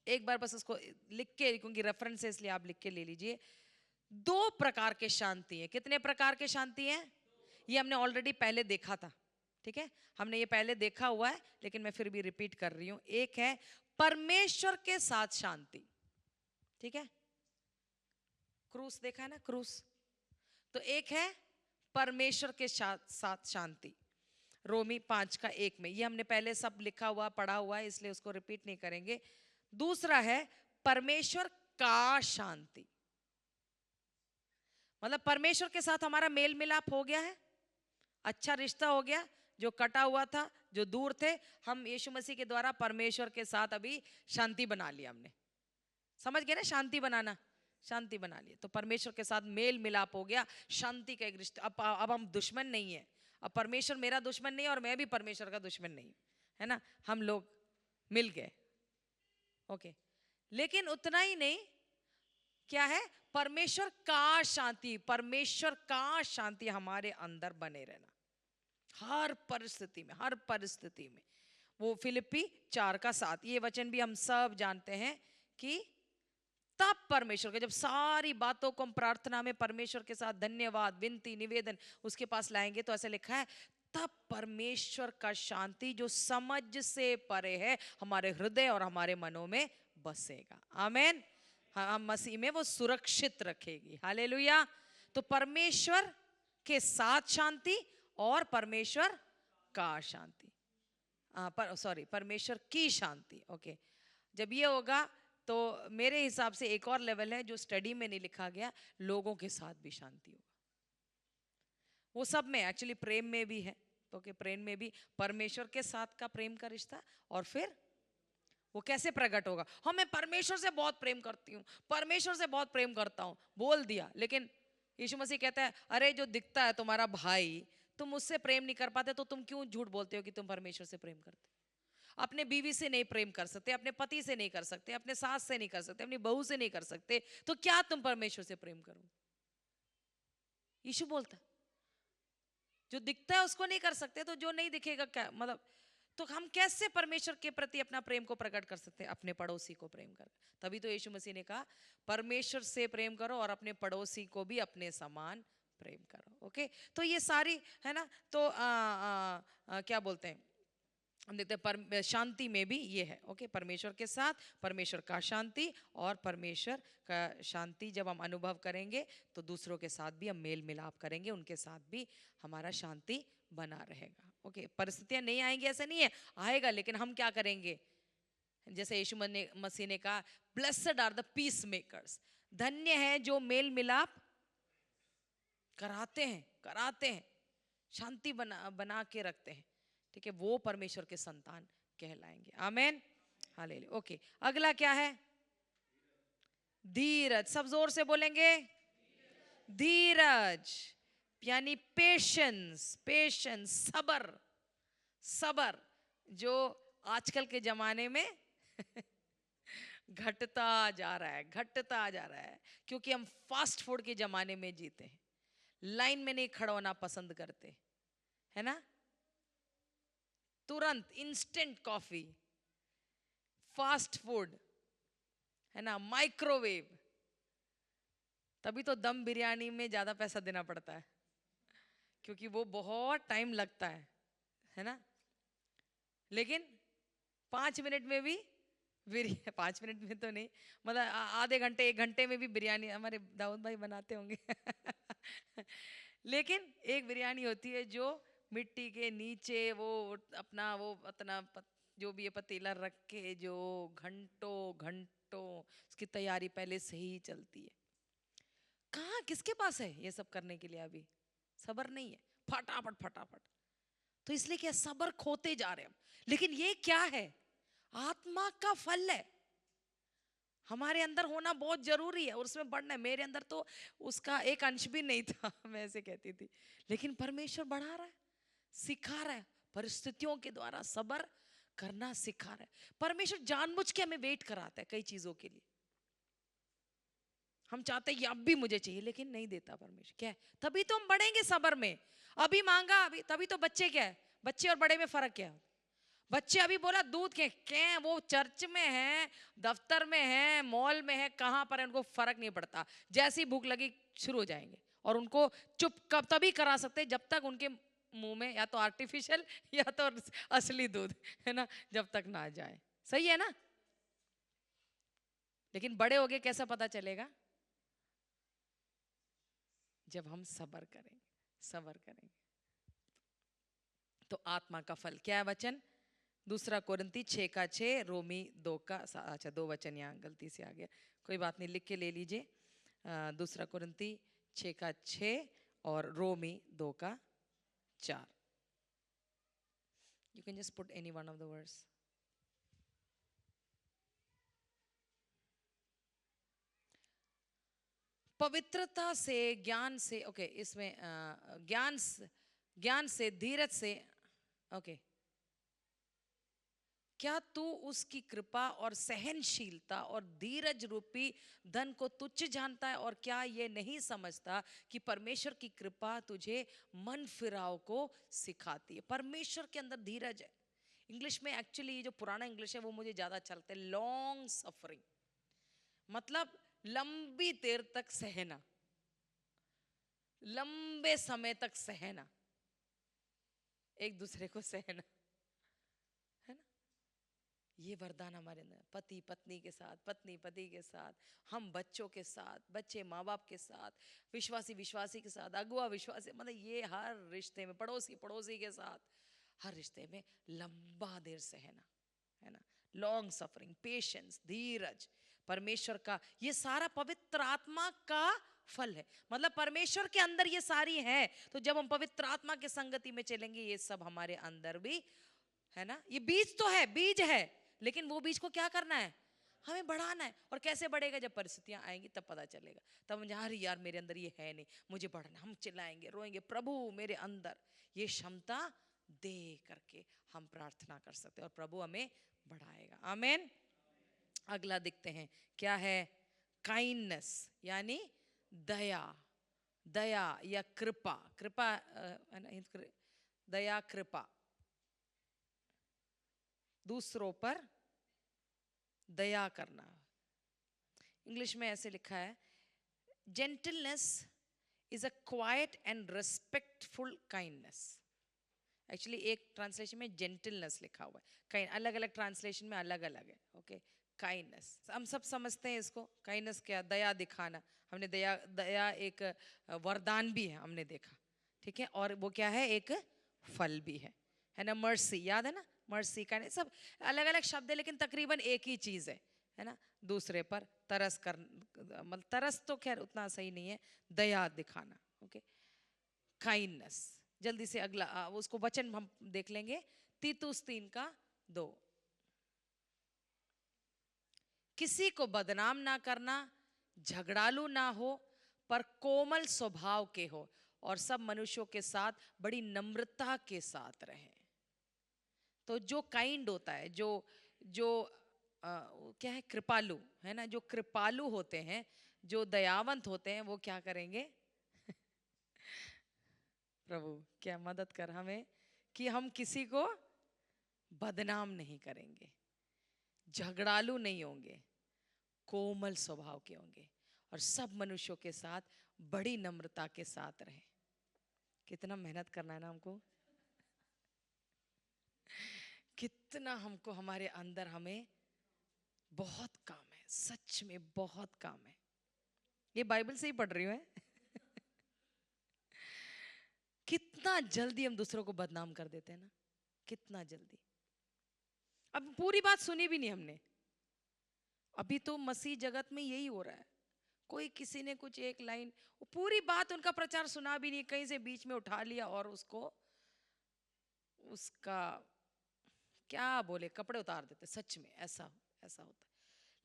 एक बार बस उसको लिख के, क्योंकि रेफरेंस है इसलिए आप लिख के ले लीजिए। 2 प्रकार के शांति है। कितने प्रकार के शांति हैं? ये हमने ऑलरेडी पहले देखा था, ठीक है, हमने ये पहले देखा हुआ है, लेकिन मैं फिर भी रिपीट कर रही हूं। एक है परमेश्वर के साथ शांति, ठीक है, क्रूस देखा है ना, क्रूस। तो एक है परमेश्वर के साथ शांति, रोमी 5 का 1 में, ये हमने पहले सब लिखा हुआ पढ़ा हुआ है, इसलिए उसको रिपीट नहीं करेंगे। दूसरा है परमेश्वर का शांति, मतलब परमेश्वर के साथ हमारा मेल मिलाप हो गया है, अच्छा रिश्ता हो गया, जो कटा हुआ था, जो दूर थे, हम यीशु मसीह के द्वारा परमेश्वर के साथ अभी शांति बना लिया हमने। समझ गए ना, शांति बनाना, शांति बना लिया, तो परमेश्वर के साथ मेल मिलाप हो गया, शांति का एक रिश्ता। अब हम दुश्मन नहीं है, अब परमेश्वर मेरा दुश्मन नहीं है और मैं भी परमेश्वर का दुश्मन नहीं, है ना, हम लोग मिल गए। ओके, लेकिन उतना ही नहीं, क्या है, परमेश्वर का शांति, परमेश्वर का शांति हमारे अंदर बने रहना हर परिस्थिति में, हर परिस्थिति में। वो फिलिप्पी 4 का 7, ये वचन भी हम सब जानते हैं कि तब परमेश्वर के, जब सारी बातों को हम प्रार्थना में परमेश्वर के साथ धन्यवाद, विनती, निवेदन उसके पास लाएंगे, तो ऐसा लिखा है, तब परमेश्वर का शांति जो समझ से परे है हमारे हृदय और हमारे मनों में बसेगा। आमेन, हम मसीह में वो सुरक्षित रखेगी। हालेलुया। तो परमेश्वर के साथ शांति और परमेश्वर का शांति, परमेश्वर की शांति। ओके, जब ये होगा तो मेरे हिसाब से एक और लेवल है जो स्टडी में नहीं लिखा गया, लोगों के साथ भी शांति होगा। वो सब में, एक्चुअली प्रेम में भी है, तो प्रेम में भी परमेश्वर के साथ का प्रेम का रिश्ता, और फिर वो कैसे प्रकट होगा, हाँ मैं परमेश्वर से बहुत प्रेम करती हूँ, परमेश्वर से बहुत प्रेम करता हूँ, बोल दिया, लेकिन यीशु मसीह कहता है, अरे जो दिखता है तुम्हारा भाई, तुम उससे प्रेम नहीं कर पाते, तो तुम क्यों झूठ बोलते हो कि तुम परमेश्वर से प्रेम करते हो? अपने बीवी से नहीं प्रेम कर सकते, अपने पति से नहीं कर सकते, अपने सास से नहीं कर सकते, अपनी बहू से नहीं कर सकते, तो क्या तुम परमेश्वर से प्रेम करो? यीशु बोलता, जो दिखता है उसको नहीं कर सकते, तो जो नहीं दिखेगा क्या, मतलब तो हम कैसे परमेश्वर के प्रति अपना प्रेम को प्रकट कर सकते हैं? अपने पड़ोसी को प्रेम कर। तभी तो यीशु मसीह ने कहा, परमेश्वर से प्रेम करो और अपने पड़ोसी को भी अपने समान प्रेम करो। ओके, तो ये सारी है ना, तो क्या बोलते हैं, हम देखते हैं शांति में भी ये है। ओके, परमेश्वर के साथ परमेश्वर का शांति, और परमेश्वर का शांति जब हम अनुभव करेंगे तो दूसरों के साथ भी हम मेल मिलाप करेंगे, उनके साथ भी हमारा शांति बना रहेगा। ओके, परिस्थितियां नहीं आएंगी ऐसा नहीं है, आएगा, लेकिन हम क्या करेंगे? जैसे यीशु मसीह ने कहा, blessed are the peacemakers, धन्य है जो मेल मिलाप कराते हैं, शांति बना के रखते हैं, ठीक है, वो परमेश्वर के संतान कहलाएंगे। आमेन, हालेलुया। ओके, अगला क्या है? धीरज, सब जोर से बोलेंगे, धीरज यानी पेशेंस, सबर, जो आजकल के जमाने में घटता जा रहा है, क्योंकि हम फास्ट फूड के जमाने में जीते हैं, लाइन में नहीं खड़ा होना पसंद करते, है ना, तुरंत इंस्टेंट कॉफी, फास्ट फूड, है ना, माइक्रोवेव। तभी तो दम बिरयानी में ज्यादा पैसा देना पड़ता है, क्योंकि वो बहुत टाइम लगता है ना, लेकिन 5 मिनट में भी 5 मिनट में तो नहीं, मतलब आधे घंटे 1 घंटे में भी बिरयानी हमारे दाऊद भाई बनाते होंगे लेकिन एक बिरयानी होती है जो मिट्टी के नीचे वो अपना जो भी ये पतीला रख के जो घंटों घंटों उसकी तैयारी पहले से ही चलती है। कहाँ किसके पास है ये सब करने के लिए? अभी सब्र नहीं है, फटाफट फटाफट। तो इसलिए क्या, सब्र खोते जा रहे हैं हम। लेकिन ये क्या है? आत्मा का फल है, हमारे अंदर होना बहुत जरूरी है और उसमें बढ़ना है। मेरे अंदर तो उसका एक अंश भी नहीं था मैं ऐसे कहती थी, लेकिन परमेश्वर बढ़ा रहा है, सिखा रहा है, परिस्थितियों के द्वारा सब्र करना सिखा रहा है। परमेश्वर जानबूझ के हमें वेट कराता है कई चीजों के लिए। हम चाहते हैं कि अब भी मुझे चाहिए, लेकिन नहीं देता परमेश्वर। क्या है? तभी तो हम बढ़ेंगे सब्र में। अभी मांगा अभी, तभी तो बच्चे क्या है, बच्चे और बड़े में फर्क क्या है? बच्चे अभी बोला दूध के वो चर्च में है, दफ्तर में है, मॉल में है, कहां पर है, उनको फर्क नहीं पड़ता। जैसी भूख लगी शुरू हो जाएंगे, और उनको चुप कब तभी करा सकते जब तक उनके मुंह में या तो आर्टिफिशियल या तो असली दूध है ना, जब तक ना आ जाए। सही है ना? लेकिन बड़े हो गए कैसा पता चलेगा? जब हम सब्र करेंगे, सब्र करेंगे। तो आत्मा का फल क्या है? वचन दूसरा कोरिन्ती 6:6, रोमी 2 अच्छा 2 वचन यहाँ गलती से आ गया, कोई बात नहीं, लिख के ले लीजिए। दूसरा कोरिन्ती 6:6 और रोमी 2:4। You can just put any one of the words. पवित्रता से, ज्ञान से, ओके इसमें ज्ञान से, धीरज से, ओके। क्या तू उसकी कृपा और सहनशीलता और धीरज रूपी धन को तुच्छ जानता है, और क्या ये नहीं समझता कि परमेश्वर की कृपा तुझे मन फिराव को सिखाती है? परमेश्वर के अंदर धीरज है। इंग्लिश में एक्चुअली ये जो पुराना इंग्लिश है वो मुझे ज्यादा अच्छा लगता है, लॉन्ग सफरिंग, मतलब लंबी देर तक सहना, लंबे समय तक सहना, एक दूसरे को सहना, है ना? ये वरदान हमारे अंदर, पति पत्नी के साथ, पत्नी पति के साथ, हम बच्चों के साथ, बच्चे माँ बाप के साथ, विश्वासी विश्वासी के साथ, अगुआ विश्वासी, मतलब ये हर रिश्ते में, पड़ोसी पड़ोसी के साथ, हर रिश्ते में लंबा देर सहना, है ना? लॉन्ग सफरिंग, पेशेंस, धीरज, परमेश्वर का, ये सारा पवित्र आत्मा का फल है। मतलब परमेश्वर के अंदर ये सारी है, तो जब हम पवित्र आत्मा के संगति में चलेंगे ये सब हमारे अंदर भी है ना। ये बीज तो है, बीज है, लेकिन वो बीज को क्या करना है? हमें बढ़ाना है। और कैसे बढ़ेगा? जब परिस्थितियां आएंगी तब पता चलेगा, तब मुझे अरे यार मेरे अंदर ये है नहीं, मुझे बढ़ना। हम चिल्लाएंगे रोएंगे, प्रभु मेरे अंदर ये क्षमता दे करके हम प्रार्थना कर सकते हैं और प्रभु हमें बढ़ाएगा। आमीन। अगला देखते हैं क्या है? काइंडनेस यानी दया, दया या कृपा, कृपा है ना, दया कृपा, दूसरों पर दया करना। इंग्लिश में ऐसे लिखा है, gentleness is a quiet and respectful kindness. Actually एक ट्रांसलेशन में जेंटलनेस लिखा हुआ है, कहीं अलग अलग ट्रांसलेशन में अलग अलग है। ओके, काइंडनेस हम सब समझते हैं इसको। काइंडनेस क्या? दया दिखाना। हमने दया, दया एक वरदान भी है, हमने देखा, ठीक है, और वो क्या है? एक फल भी है ना। मर्सी याद है ना, मर्सी का सब अलग अलग शब्द है, लेकिन तकरीबन एक ही चीज है ना। दूसरे पर तरस कर, मतलब तरस तो खैर उतना सही नहीं है, दया दिखाना। Okay, kindness. जल्दी से अगला उसको वचन हम देख लेंगे, तीतुस 3:2। किसी को बदनाम ना करना, झगड़ालू ना हो, पर कोमल स्वभाव के हो, और सब मनुष्यों के साथ बड़ी नम्रता के साथ रहे। तो जो काइंड होता है, जो जो क्या है? कृपालु, है ना। जो कृपालु होते हैं, जो दयावंत होते हैं, वो क्या करेंगे? प्रभु क्या मदद कर हमें कि हम किसी को बदनाम नहीं करेंगे, झगड़ालू नहीं होंगे, कोमल स्वभाव के होंगे, और सब मनुष्यों के साथ बड़ी नम्रता के साथ रहे। कितना मेहनत करना है ना हमको, कितना हमको हमारे अंदर, हमें बहुत काम है, सच में बहुत काम है। ये बाइबल से ही पढ़ रही हूँ कितना जल्दी हम दूसरों को बदनाम कर देते हैं ना, कितना जल्दी। अब पूरी बात सुनी भी नहीं हमने। अभी तो मसीह जगत में यही हो रहा है, कोई किसी ने कुछ एक लाइन, पूरी बात उनका प्रचार सुना भी नहीं, कहीं से बीच में उठा लिया और उसको उसका क्या बोले कपड़े उतार देते। सच में ऐसा ऐसा होता है।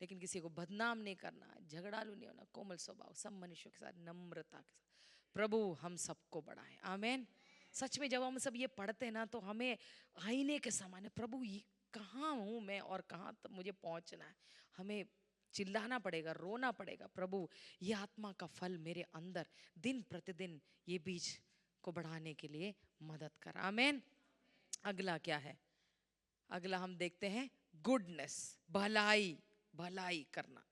लेकिन किसी को बदनाम नहीं करना, झगड़ालू नहीं होना, कोमल स्वभाव, सब मनुष्यों के साथ नम्रता के साथ प्रभु हम सबको बढ़ाए। आमीन। सच में जब हम सब ये पढ़ते हैं ना तो हमें आईने के समान है, प्रभु ये कहाँ हूँ मैं और कहाँ तक मुझे पहुँचना है। हमें चिल्लाना पड़ेगा, रोना पड़ेगा, प्रभु ये आत्मा का फल मेरे अंदर दिन प्रतिदिन ये बीज को बढ़ाने के लिए मदद कर। आमीन। अगला क्या है? अगला हम देखते हैं गुडनेस, भलाई, भलाई करना,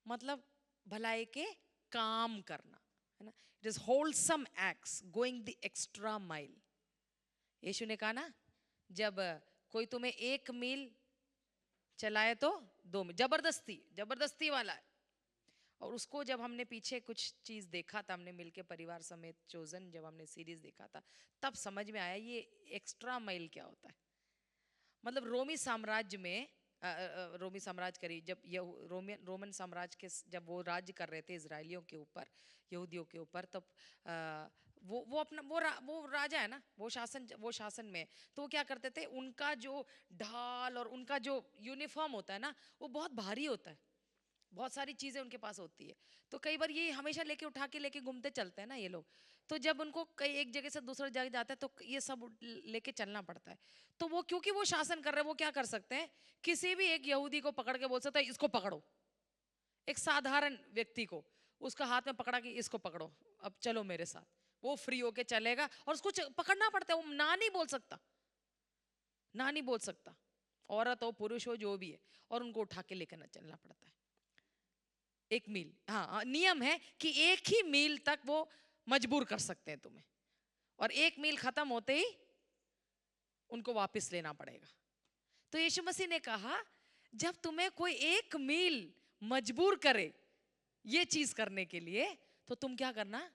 मतलब भलाई के काम करना, है ना। It is wholesome acts going the extra mile. Yeshu ने कहा ना, जब कोई तुम्हें 1 मील चलाए तो 2 मील, जबरदस्ती, जबरदस्ती वाला है। और उसको जब हमने पीछे कुछ चीज देखा था, हमने मिलके परिवार समेत चोजन जब हमने सीरीज देखा था, तब समझ में आया ये एक्स्ट्रा माइल क्या होता है। मतलब रोमी साम्राज्य में रोमी साम्राज्य करी जब रोमन साम्राज्य के जब वो राज्य कर रहे थे इजरायलियों के ऊपर, यहूदियों के ऊपर, तब वो अपना वो राजा है ना, वो शासन में, तो वो क्या करते थे, उनका जो ढाल और उनका जो यूनिफॉर्म होता है ना, वो बहुत भारी होता है, बहुत सारी चीजें उनके पास होती है। तो कई बार ये हमेशा लेके उठा के लेके घूमते चलते हैं ना ये लोग। तो जब उनको कई एक जगह से दूसरी जगह जाता है तो ये सब लेके चलना पड़ता है। तो वो क्योंकि वो शासन कर रहे हैं, वो क्या कर सकते हैं, किसी भी एक यहूदी को पकड़ के बोल सकता है इसको पकड़ो, एक साधारण व्यक्ति को उसका हाथ में पकड़ा कि इसको पकड़ो, अब चलो मेरे साथ, वो फ्री होके चलेगा और उसको पकड़ना पड़ता है, वो ना नहीं बोल सकता, ना नहीं बोल सकता, औरत हो पुरुष हो जो भी है, और उनको उठा के लेकर ना चलना पड़ता है 1 मील। हाँ, नियम है कि 1 ही मील तक वो मजबूर कर सकते हैं तुम्हें, और 1 मील खत्म होते ही उनको वापस लेना पड़ेगा। तो यीशु मसीह ने कहा जब तुम्हें कोई 1 मील मजबूर करे ये चीज करने के लिए, तो तुम क्या करना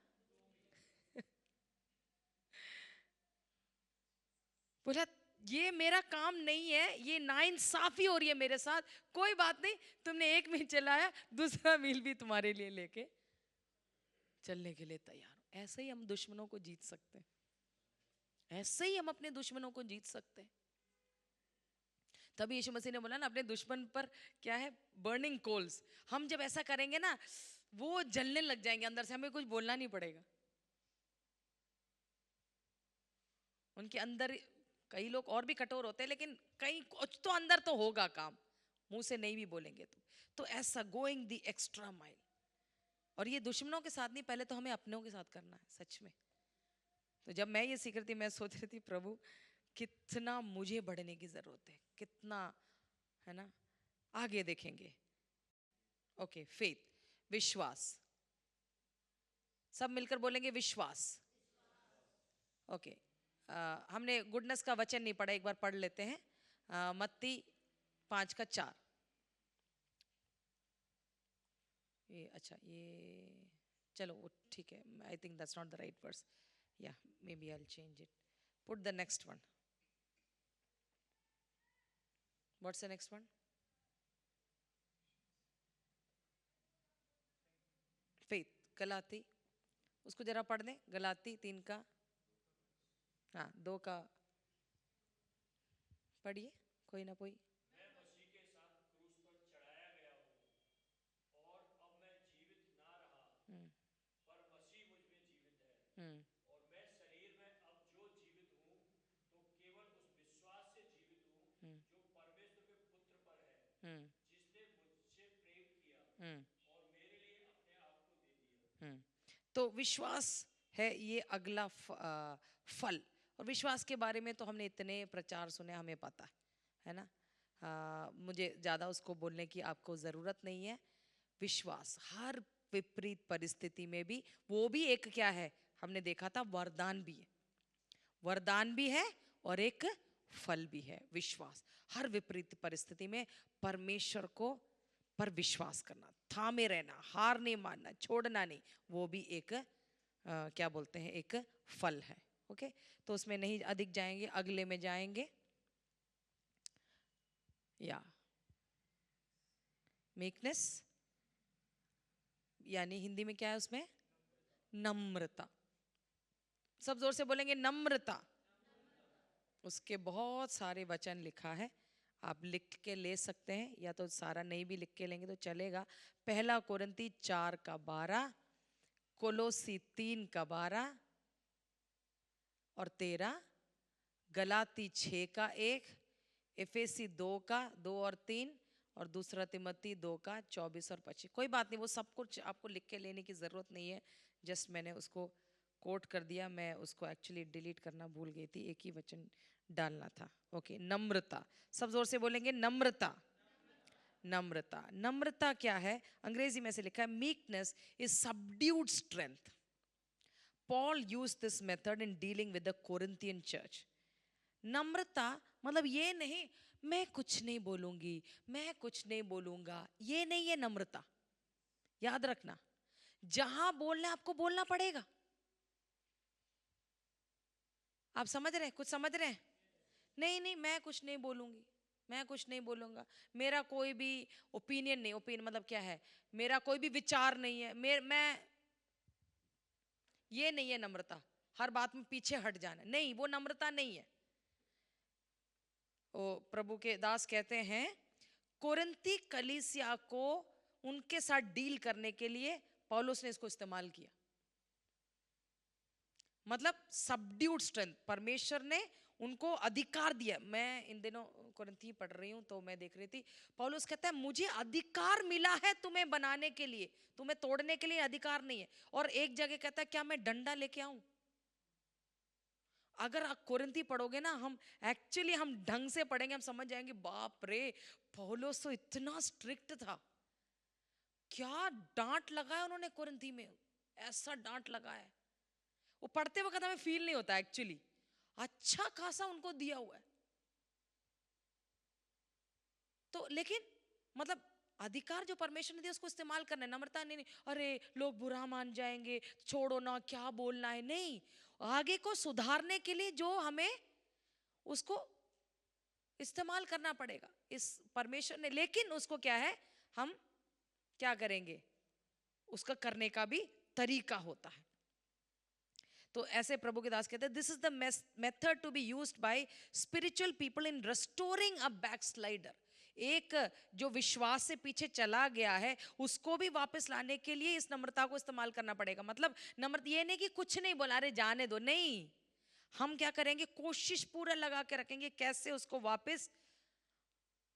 बोला ये मेरा काम नहीं है, ये नाइंसाफी हो रही है मेरे साथ, कोई बात नहीं, तुमने 1 मील चलाया, दूसरा मील भी तुम्हारे लिए लेके चलने के लिए तैयार हो। ऐसे ही हम दुश्मनों को जीत सकते हैं, ऐसे ही हम अपने दुश्मनों को जीत सकते हैं। तभी यीशु मसीह ने बोला ना, अपने दुश्मन पर क्या है, बर्निंग कोल्स। हम जब ऐसा करेंगे ना, वो जलने लग जाएंगे अंदर से, हमें कुछ बोलना नहीं पड़ेगा। उनके अंदर कई लोग और भी कठोर होते हैं, लेकिन कहीं कुछ तो अंदर तो होगा काम, मुंह से नहीं भी बोलेंगे तो ऐसा गोइंग द एक्स्ट्रा माइल। और ये दुश्मनों के साथ नहीं, पहले तो हमें अपनों के साथ करना है सच में। तो जब मैं ये सीख रही थी, मैं सोच रही थी प्रभु कितना मुझे बढ़ने की जरूरत है, कितना, है ना। आगे देखेंगे। ओके, फेथ, विश्वास, सब मिलकर बोलेंगे विश्वास। ओके, हमने गुडनेस का वचन नहीं पढ़ा, एक बार पढ़ लेते हैं। मत्ती 5:4। ये अच्छा, ये चलो वो ठीक है, I think that's not the right verse, या maybe I will change it, put the next one. What's the next one? Faith, गलाती, उसको जरा पढ़ दें, गलाती 3 का, हाँ 2 का पढ़िए कोई ना कोई। मैं मसीह के साथ क्रूस पर चढ़ाया गया हूँ और अब मैं जीवित ना रहा हम्म, पर मसीह मुझ में जीवित है। हम्म, और मैं शरीर में अब जो जीवित हूँ तो केवल उस विश्वास से जीवित हूँ हम्म, जो परमेश्वर के पुत्र पर है, हम्म, जिसने मुझसे प्रेम किया हम्म, और मेरे लिए अपने आप को दे दिया। हम्म। तो विश्वास है ये अगला फल। और विश्वास के बारे में तो हमने इतने प्रचार सुने, हमें पता है ना। मुझे ज़्यादा उसको बोलने की आपको ज़रूरत नहीं है। विश्वास हर विपरीत परिस्थिति में भी, वो भी एक क्या है, हमने देखा था वरदान भी है, वरदान भी है और एक फल भी है। विश्वास हर विपरीत परिस्थिति में परमेश्वर को पर विश्वास करना, थामे रहना, हार नहीं मानना, छोड़ना नहीं, वो भी एक क्या बोलते हैं, एक फल है। ओके, तो उसमें नहीं अधिक जाएंगे, अगले में जाएंगे। या मीकनेस यानी हिंदी में क्या है उसमें? नम्रता। सब जोर से बोलेंगे नम्रता। उसके बहुत सारे वचन लिखा है, आप लिख के ले सकते हैं, या तो सारा नहीं भी लिख के लेंगे तो चलेगा। पहला कोरिन्थी 4:12, कोलोसी 3:12 और 13, गलाती 6:1, एफेसी 2:2 और 3, और दूसरा तिमोथी 2:24 और 25। कोई बात नहीं, वो सब कुछ आपको लिख के लेने की जरूरत नहीं है, जस्ट मैंने उसको कोट कर दिया। मैं उसको एक्चुअली डिलीट करना भूल गई थी, एक ही वचन डालना था। ओके, नम्रता। सब जोर से बोलेंगे नम्रता। नम्रता, नम्रता क्या है? अंग्रेजी में से लिखा है meekness is subdued strength. Paul use this method in dealing with the Corinthian church. नम्रता मतलब ये नहीं मैं कुछ नहीं बोलूंगी, मैं कुछ नहीं बोलूंगा, ये नहीं है नम्रता। याद रखना, जहां बोलना है आपको बोलना पड़ेगा। आप समझ रहे हैं? कुछ समझ रहे हैं? नहीं नहीं मैं कुछ नहीं बोलूंगी, मैं कुछ नहीं बोलूंगा, मेरा कोई भी ओपिनियन नहीं। ओपिनियन मतलब क्या है? मेरा कोई भी विचार नहीं है, मैं ये नहीं है नम्रता। हर बात में पीछे हट जाना, नहीं, वो नम्रता नहीं है। वो प्रभु के दास कहते हैं कोरिन्थी कलीसिया को उनके साथ डील करने के लिए पौलुस ने इसको इस्तेमाल किया। मतलब सबड्यूड स्ट्रेंथ, परमेश्वर ने उनको अधिकार दिया। मैं इन दिनों कोरिन्थी पढ़ रही हूं तो मैं देख रही थी, पौलुस कहता है मुझे अधिकार मिला है तुम्हें बनाने के लिए, तुम्हें तोड़ने के लिए अधिकार नहीं है। और एक जगह कहता है क्या मैं डंडा लेके आऊं? अगर आप कोरिन्थी पढ़ोगे ना, हम एक्चुअली हम ढंग से पढ़ेंगे, हम समझ जाएंगे बाप रे पौलुस तो इतना स्ट्रिक्ट था। क्या डांट लगाया उन्होंने कोरिन्थी में, ऐसा डांट लगाया है, वो पढ़ते वक्त हमें फील नहीं होता एक्चुअली, अच्छा खासा उनको दिया हुआ है। तो लेकिन मतलब अधिकार जो परमेश्वर ने दिया उसको इस्तेमाल करना है। नम्रता नहीं, नहीं अरे लोग बुरा मान जाएंगे, छोड़ो ना, क्या बोलना है, नहीं, आगे को सुधारने के लिए जो हमें उसको इस्तेमाल करना पड़ेगा इस परमेश्वर ने। लेकिन उसको क्या है, हम क्या करेंगे, उसका करने का भी तरीका होता है। तो ऐसे प्रभु के दास कहते हैं this is the method to be used by spiritual people in restoring a backslider. एक जो विश्वास से पीछे चला गया है उसको भी वापस लाने के लिए इस नम्रता को इस्तेमाल करना पड़ेगा। मतलब नम्रता ये नहीं कि कुछ नहीं बोला, अरे जाने दो, नहीं, हम क्या करेंगे, कोशिश पूरा लगा के रखेंगे कैसे उसको वापस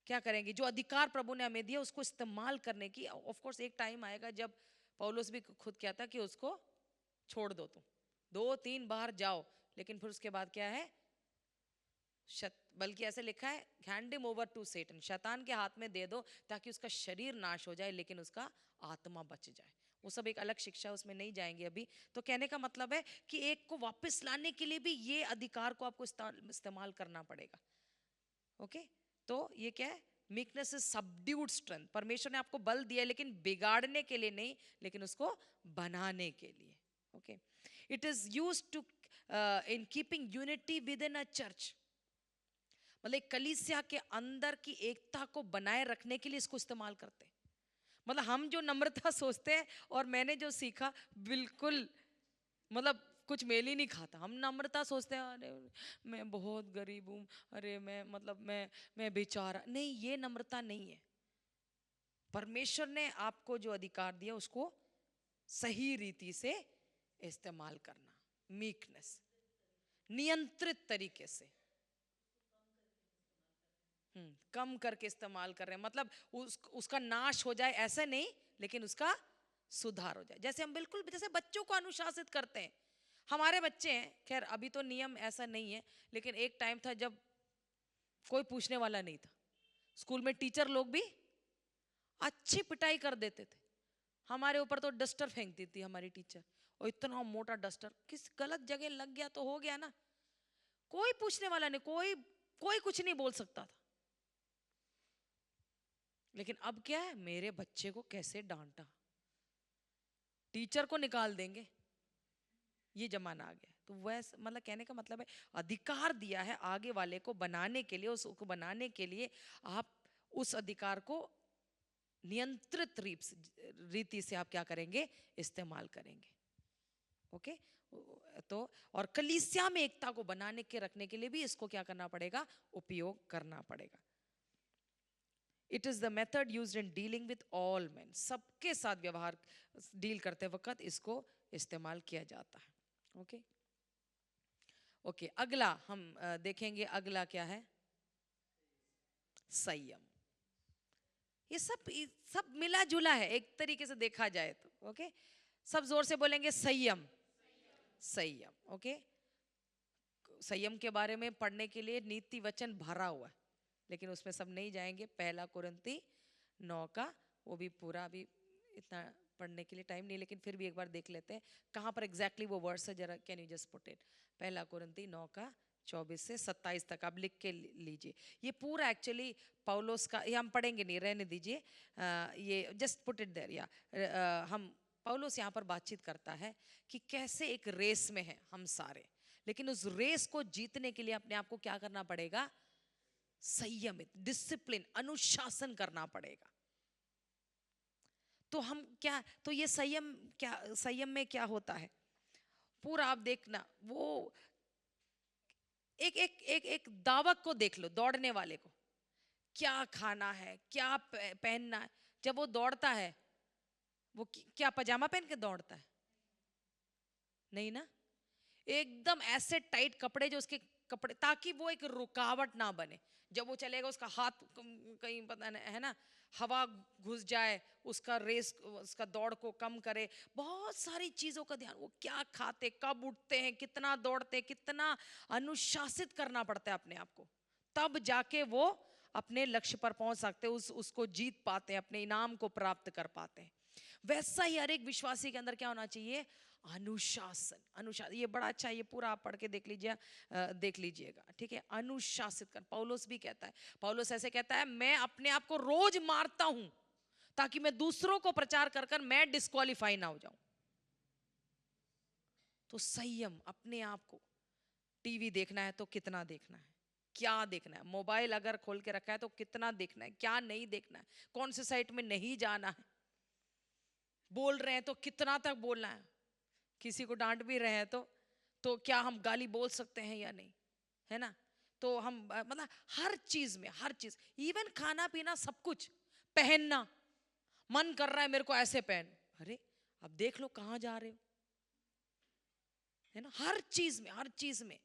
क्या करेंगे, जो अधिकार प्रभु ने हमें दिया उसको इस्तेमाल करने की। ऑफ कोर्स एक टाइम आएगा जब पौलुस भी खुद कहता कि उसको छोड़ दो, तुम 2-3 बार जाओ, लेकिन फिर उसके बाद क्या है, बल्कि ऐसे लिखा है हैंड हिम ओवर टू सेटन, शैतान के हाथ में दे दो ताकि उसका शरीर नाश हो जाए लेकिन उसका आत्मा बच जाए। वो सब एक अलग शिक्षा, उसमें नहीं जाएंगे अभी। तो कहने का मतलब है कि एक को वापस लाने के लिए भी ये अधिकार को आपको इस्तेमाल करना पड़ेगा। ओके, तो ये क्या है, मीकनेस इज सबड्यूड स्ट्रेंथ। परमेश्वर ने आपको बल दिया लेकिन बिगाड़ने के लिए नहीं, लेकिन उसको बनाने के लिए। Okay, it is used to in keeping unity within a church. मतलब कलीसिया के अंदर की एकता को बनाए रखने के लिए इसको इस्तेमाल करते हैं। मतलब हम जो नम्रता सोचते हैं और मैंने जो सीखा बिल्कुल मतलब कुछ मेल ही नहीं खाता। हम नम्रता सोचते हैं अरे मैं बहुत गरीब हूँ, अरे मैं मतलब मैं बेचारा, नहीं, ये नम्रता नहीं है। परमेश्वर ने आपको जो अधिकार दिया उसको सही रीति से इस्तेमाल करना, मीकनेस, नियंत्रित तरीके से, कम करके इस्तेमाल कर रहे हैं। मतलब उसका नाश हो जाए ऐसा नहीं, लेकिन उसका सुधार हो जाए। जैसे हम बिल्कुल जैसे बच्चों को अनुशासित करते हैं, हमारे बच्चे हैं, खैर अभी तो नियम ऐसा नहीं है, लेकिन एक टाइम था जब कोई पूछने वाला नहीं था। स्कूल में टीचर लोग भी अच्छी पिटाई कर देते थे। हमारे ऊपर तो डस्टर फेंकती थी हमारी टीचर, और इतना मोटा डस्टर, किस गलत जगह लग गया तो हो गया ना, कोई पूछने वाला नहीं, कोई कोई कुछ नहीं बोल सकता था। लेकिन अब क्या है, मेरे बच्चे को कैसे डांटा, टीचर को निकाल देंगे, ये जमाना आ गया। तो वैसे मतलब कहने का मतलब है अधिकार दिया है आगे वाले को बनाने के लिए, उसको बनाने के लिए आप उस अधिकार को नियंत्रित रीति से आप क्या करेंगे, इस्तेमाल करेंगे। ओके तो और कलीसिया में एकता को बनाने के रखने के लिए भी इसको क्या करना पड़ेगा, उपयोग करना पड़ेगा। It is the method used in dealing with all main, सबके साथ व्यवहार डील करते वक्त इसको इस्तेमाल किया जाता है। ओके ओके अगला हम देखेंगे, अगला क्या है, संयम। ये सब मिला जुला है एक तरीके से देखा जाए तो। ओके सब जोर से बोलेंगे संयम, संयम। ओके संयम के बारे में पढ़ने के लिए नीति वचन भरा हुआ है, लेकिन उसमें सब नहीं जाएंगे। 1 कुरिन्ती 9 का वो भी पूरा, भी इतना पढ़ने के लिए टाइम नहीं, लेकिन फिर भी एक बार देख लेते हैं कहाँ पर एग्जैक्टली वो वर्ड्स है। जरा can you just put it, 1 कुरिन्ती 9 का 24 से 27 तक आप लिख के लीजिए। ये पूरा एक्चुअली पौलुस का, ये हम पढ़ेंगे नहीं, रहने दीजिए, ये जस्ट पुट इट देयर। या हम पौलुस यहाँ पर बातचीत करता है कि कैसे एक रेस में है हम सारे, लेकिन उस रेस को जीतने के लिए अपने आप को क्या करना पड़ेगा, संयमित, डिसिप्लिन, अनुशासन करना पड़ेगा। तो हम क्या, तो ये संयम क्या, संयम में क्या होता है पूरा आप देखना। वो एक दावक को देख लो, दौड़ने वाले को, क्या खाना है, क्या पहनना है। जब वो दौड़ता है वो क्या पजामा पहन के दौड़ता है? नहीं ना, एकदम ऐसे टाइट कपड़े जो उसके कपड़े, ताकि वो एक रुकावट ना बने। जब वो चलेगा उसका हाथ कहीं पता नहीं है ना, हवा घुस जाए, उसका रेस, उसका दौड़ को कम करे। बहुत सारी चीजों का ध्यान, वो क्या खाते, कब उठते हैं, कितना दौड़ते, कितना अनुशासित करना पड़ता है अपने आप को, तब जाके वो अपने लक्ष्य पर पहुंच सकते हैं, उसको जीत पाते हैं, अपने इनाम को प्राप्त कर पाते हैं। वैसा ही हर एक विश्वासी के अंदर क्या होना चाहिए, अनुशासन। अनुशासन ये बड़ा अच्छा है, ये पूरा आप पढ़ के देख लीजिए, देख लीजिएगा, ठीक है। अनुशासित कर, पौलुस भी कहता है, पौलुस ऐसे कहता है, मैं अपने आप को रोज मारता हूं ताकि मैं दूसरों को प्रचार कर कर मैं डिस्क्वालीफाई ना हो जाऊं। तो संयम, अपने आप को, टीवी देखना है तो कितना देखना है, क्या देखना है, मोबाइल अगर खोल के रखा है तो कितना देखना है, क्या नहीं देखना है, कौन से साइट में नहीं जाना है, बोल रहे हैं तो कितना तक बोलना है, किसी को डांट भी रहे हैं तो क्या हम गाली बोल सकते हैं या नहीं, है ना। तो हम मतलब हर चीज में, हर चीज, इवन खाना पीना, सब कुछ, पहनना, मन कर रहा है मेरे को ऐसे पहन, अरे अब देख लो कहां जा रहे हो, है ना। हर चीज में, हर चीज में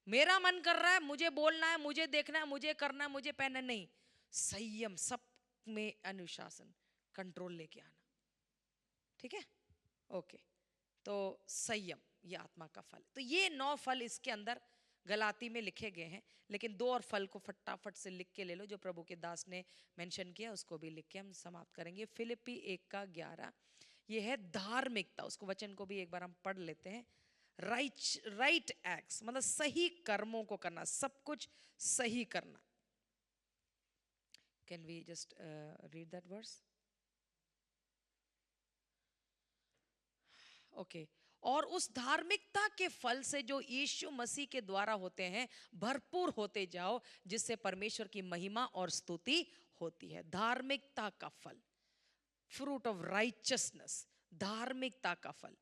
मेरा मन कर रहा है, मुझे बोलना है, मुझे देखना है, मुझे करना है, मुझे पहनना नहीं। संयम, सब में अनुशासन, कंट्रोल लेके आना, ठीक है। ओके तो संयम ये आत्मा का फल। तो ये 9 फल इसके अंदर गलाती में लिखे गए हैं, लेकिन 2 और फल को फटाफट से लिख के ले लो, जो प्रभु के दास ने मेंशन किया, उसको भी लिख के हम समाप्त करेंगे। फिलिप्पी 1 का 11, ये है धार्मिकता। उसको वचन को भी एक बार हम पढ़ लेते हैं। राइट एक्ट्स मतलब सही कर्मों को करना, सब कुछ सही करना। Can we just read that verse? Okay और उस धार्मिकता के फल से जो यीशु मसीह के द्वारा होते हैं, भरपूर होते जाओ, जिससे परमेश्वर की महिमा और स्तुति होती है। धार्मिकता का फल, फ्रूट ऑफ राइचसनेस, धार्मिकता का फल।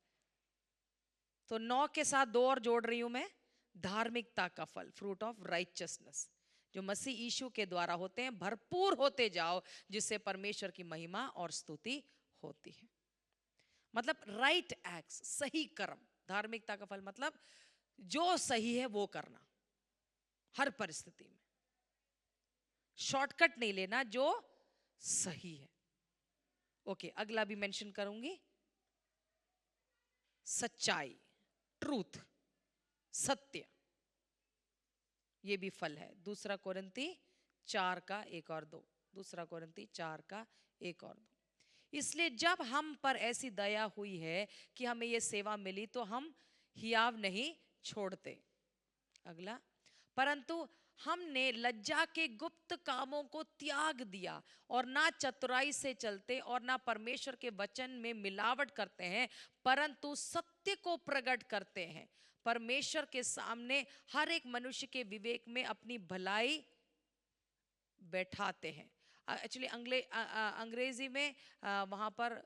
तो 9 के साथ 2 और जोड़ रही हूं मैं, धार्मिकता का फल, फ्रूट ऑफ राइचसनेस, जो मसीह यीशु के द्वारा होते हैं, भरपूर होते जाओ, जिससे परमेश्वर की महिमा और स्तुति होती है। मतलब राइट एक्ट्स, सही कर्म। धार्मिकता का फल मतलब जो सही है वो करना, हर परिस्थिति में शॉर्टकट नहीं लेना, जो सही है। ओके अगला भी मेंशन करूंगी, सच्चाई, ट्रूथ, सत्य, ये भी फल है। 2 कोरिन्ती 4 का 1 और 2, 2 कोरिन्ती 4 का 1 और 2। इसलिए जब हम पर ऐसी दया हुई है कि हमें यह सेवा मिली, तो हम हियाव नहीं छोड़ते। अगला, परंतु हमने लज्जा के गुप्त कामों को त्याग दिया और ना चतुराई से चलते और ना परमेश्वर के वचन में मिलावट करते हैं, परंतु सत्य को प्रकट करते हैं। परमेश्वर के सामने हर एक मनुष्य के विवेक में अपनी भलाई बैठाते हैं। एक्चुअली अंग्रेजी में वहाँ पर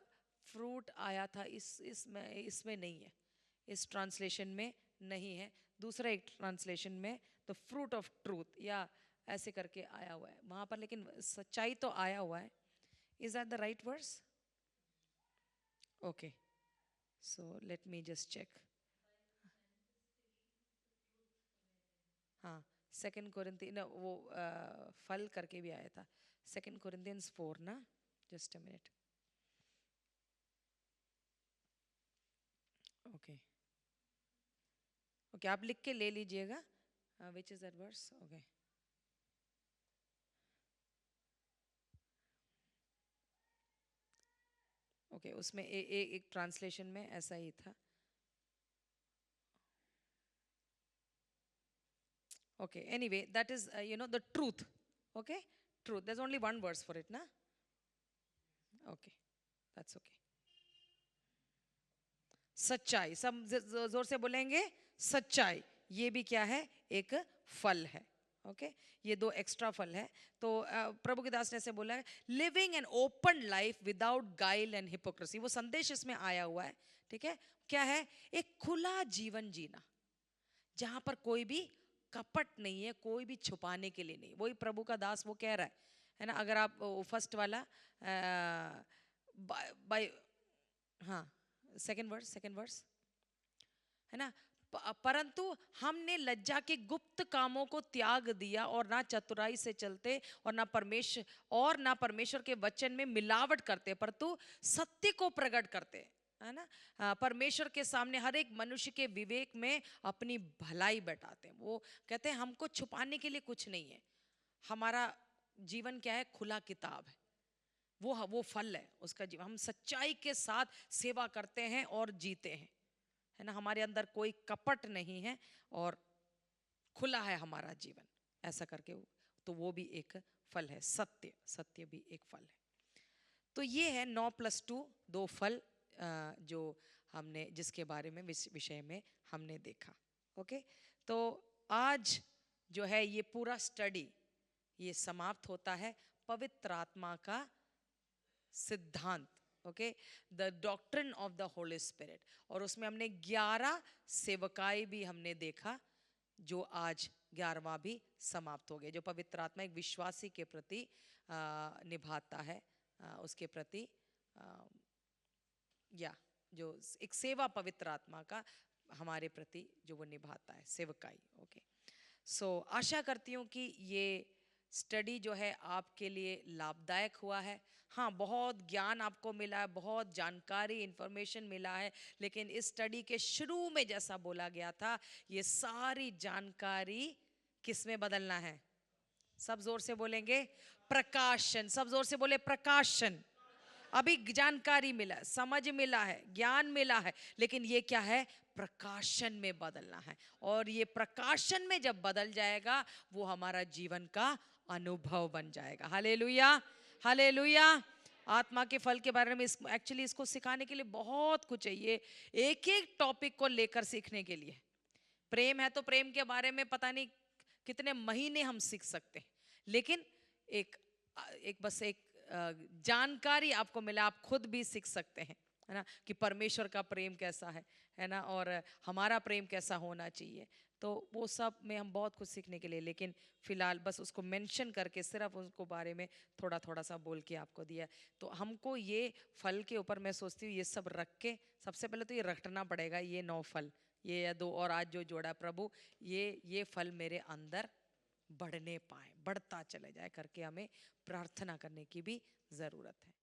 फ्रूट आया था, इसमें नहीं है, इस ट्रांसलेशन में नहीं है। दूसरा एक ट्रांसलेशन में तो फ्रूट ऑफ ट्रूथ या ऐसे करके आया हुआ है वहाँ पर, लेकिन सच्चाई तो आया हुआ है। Is that the right verse? Okay, so let me just check. हाँ, सेकंड कोरिंथी ना वो फल करके भी आया था, सेकंड कोरिंथियंस 4 ना, just a minute. Okay okay, आप लिख के ले लीजिएगा, which is that verse? Okay, okay, उसमें एक ट्रांसलेशन में ऐसा ही था। Okay, anyway that is the truth. Okay, truth, there's only one verse for it ना। Okay, that's okay. सच्चाई, सब जोर से बोलेंगे, सच्चाई। ये भी क्या है? एक फल है। ओके, ये दो एक्स्ट्रा फल है। तो प्रभु के दास ने ऐसे बोला है, living an open life without गाइल एंड हिपोक्रेसी, वो संदेश इसमें आया हुआ है। ठीक है, क्या है? एक खुला जीवन जीना जहां पर कोई भी कपट नहीं है, कोई भी छुपाने के लिए नहीं। वही प्रभु का दास वो कह रहा है ना। अगर आप फर्स्ट वाला बाय, हाँ, सेकंड वर्स है ना। परंतु हमने लज्जा के गुप्त कामों को त्याग दिया और ना चतुराई से चलते और ना परमेश्वर के वचन में मिलावट करते, परंतु सत्य को प्रकट करते, है ना। परमेश्वर के सामने हर एक मनुष्य के विवेक में अपनी भलाई बैठाते हैं। वो कहते हैं हमको छुपाने के लिए कुछ नहीं है, हमारा जीवन क्या है? खुला किताब है। वो फल है उसका जीवन। हम सच्चाई के साथ सेवा करते हैं और जीते हैं, है ना। हमारे अंदर कोई कपट नहीं है और खुला है हमारा जीवन, ऐसा करके तो वो भी एक फल है। सत्य भी एक फल है। तो ये है 9+2, दो फल जो हमने, जिसके बारे में विषय में हमने देखा। ओके, तो आज जो है ये पूरा स्टडी ये समाप्त होता है पवित्र आत्मा का सिद्धांत। Okay, the doctrine of the Holi spirit. और उसमें हमने 11 सेवकाई भी हमने देखा, जो आज 11वां भी समाप्त हो गया। जो पवित्र आत्मा एक विश्वासी के प्रति निभाता है, उसके प्रति या जो एक सेवा पवित्र आत्मा का हमारे प्रति जो वो निभाता है, सेवकाई। ओके, सो आशा करती हूँ कि ये स्टडी जो है आपके लिए लाभदायक हुआ है। हाँ, बहुत ज्ञान आपको मिला है, बहुत जानकारी, इंफॉर्मेशन मिला है, लेकिन इस स्टडी के शुरू में जैसा बोला गया था, ये सारी जानकारी किस में बदलना है? सब जोर से बोलेंगे, प्रकाशन। सब जोर से बोले, प्रकाशन। अभी जानकारी मिला, समझ मिला है, ज्ञान मिला है, लेकिन ये क्या है? प्रकाशन में बदलना है। और ये प्रकाशन में जब बदल जाएगा, वो हमारा जीवन का अनुभव बन जाएगा। Hallelujah, hallelujah. आत्मा के फल के बारे में एक्चुअली इसको सिखाने के लिए बहुत कुछ है। ये एक एक टॉपिक को लेकर सीखने के लिए, प्रेम है तो प्रेम के बारे में पता नहीं कितने महीने हम सीख सकते हैं, लेकिन एक बस एक जानकारी आपको मिला, आप खुद भी सीख सकते हैं, है ना, कि परमेश्वर का प्रेम कैसा है ना, और हमारा प्रेम कैसा होना चाहिए। तो वो सब में हम बहुत कुछ सीखने के लिए, लेकिन फिलहाल बस उसको मेंशन करके सिर्फ उसको बारे में थोड़ा थोड़ा सा बोल के आपको दिया। तो हमको ये फल के ऊपर मैं सोचती हूँ ये सब रख के, सबसे पहले तो ये रटना पड़ेगा, ये 9 फल, ये या 2 और आज जो जोड़ा प्रभु, ये फल मेरे अंदर बढ़ने पाए, बढ़ता चले जाए करके हमें प्रार्थना करने की भी जरूरत है।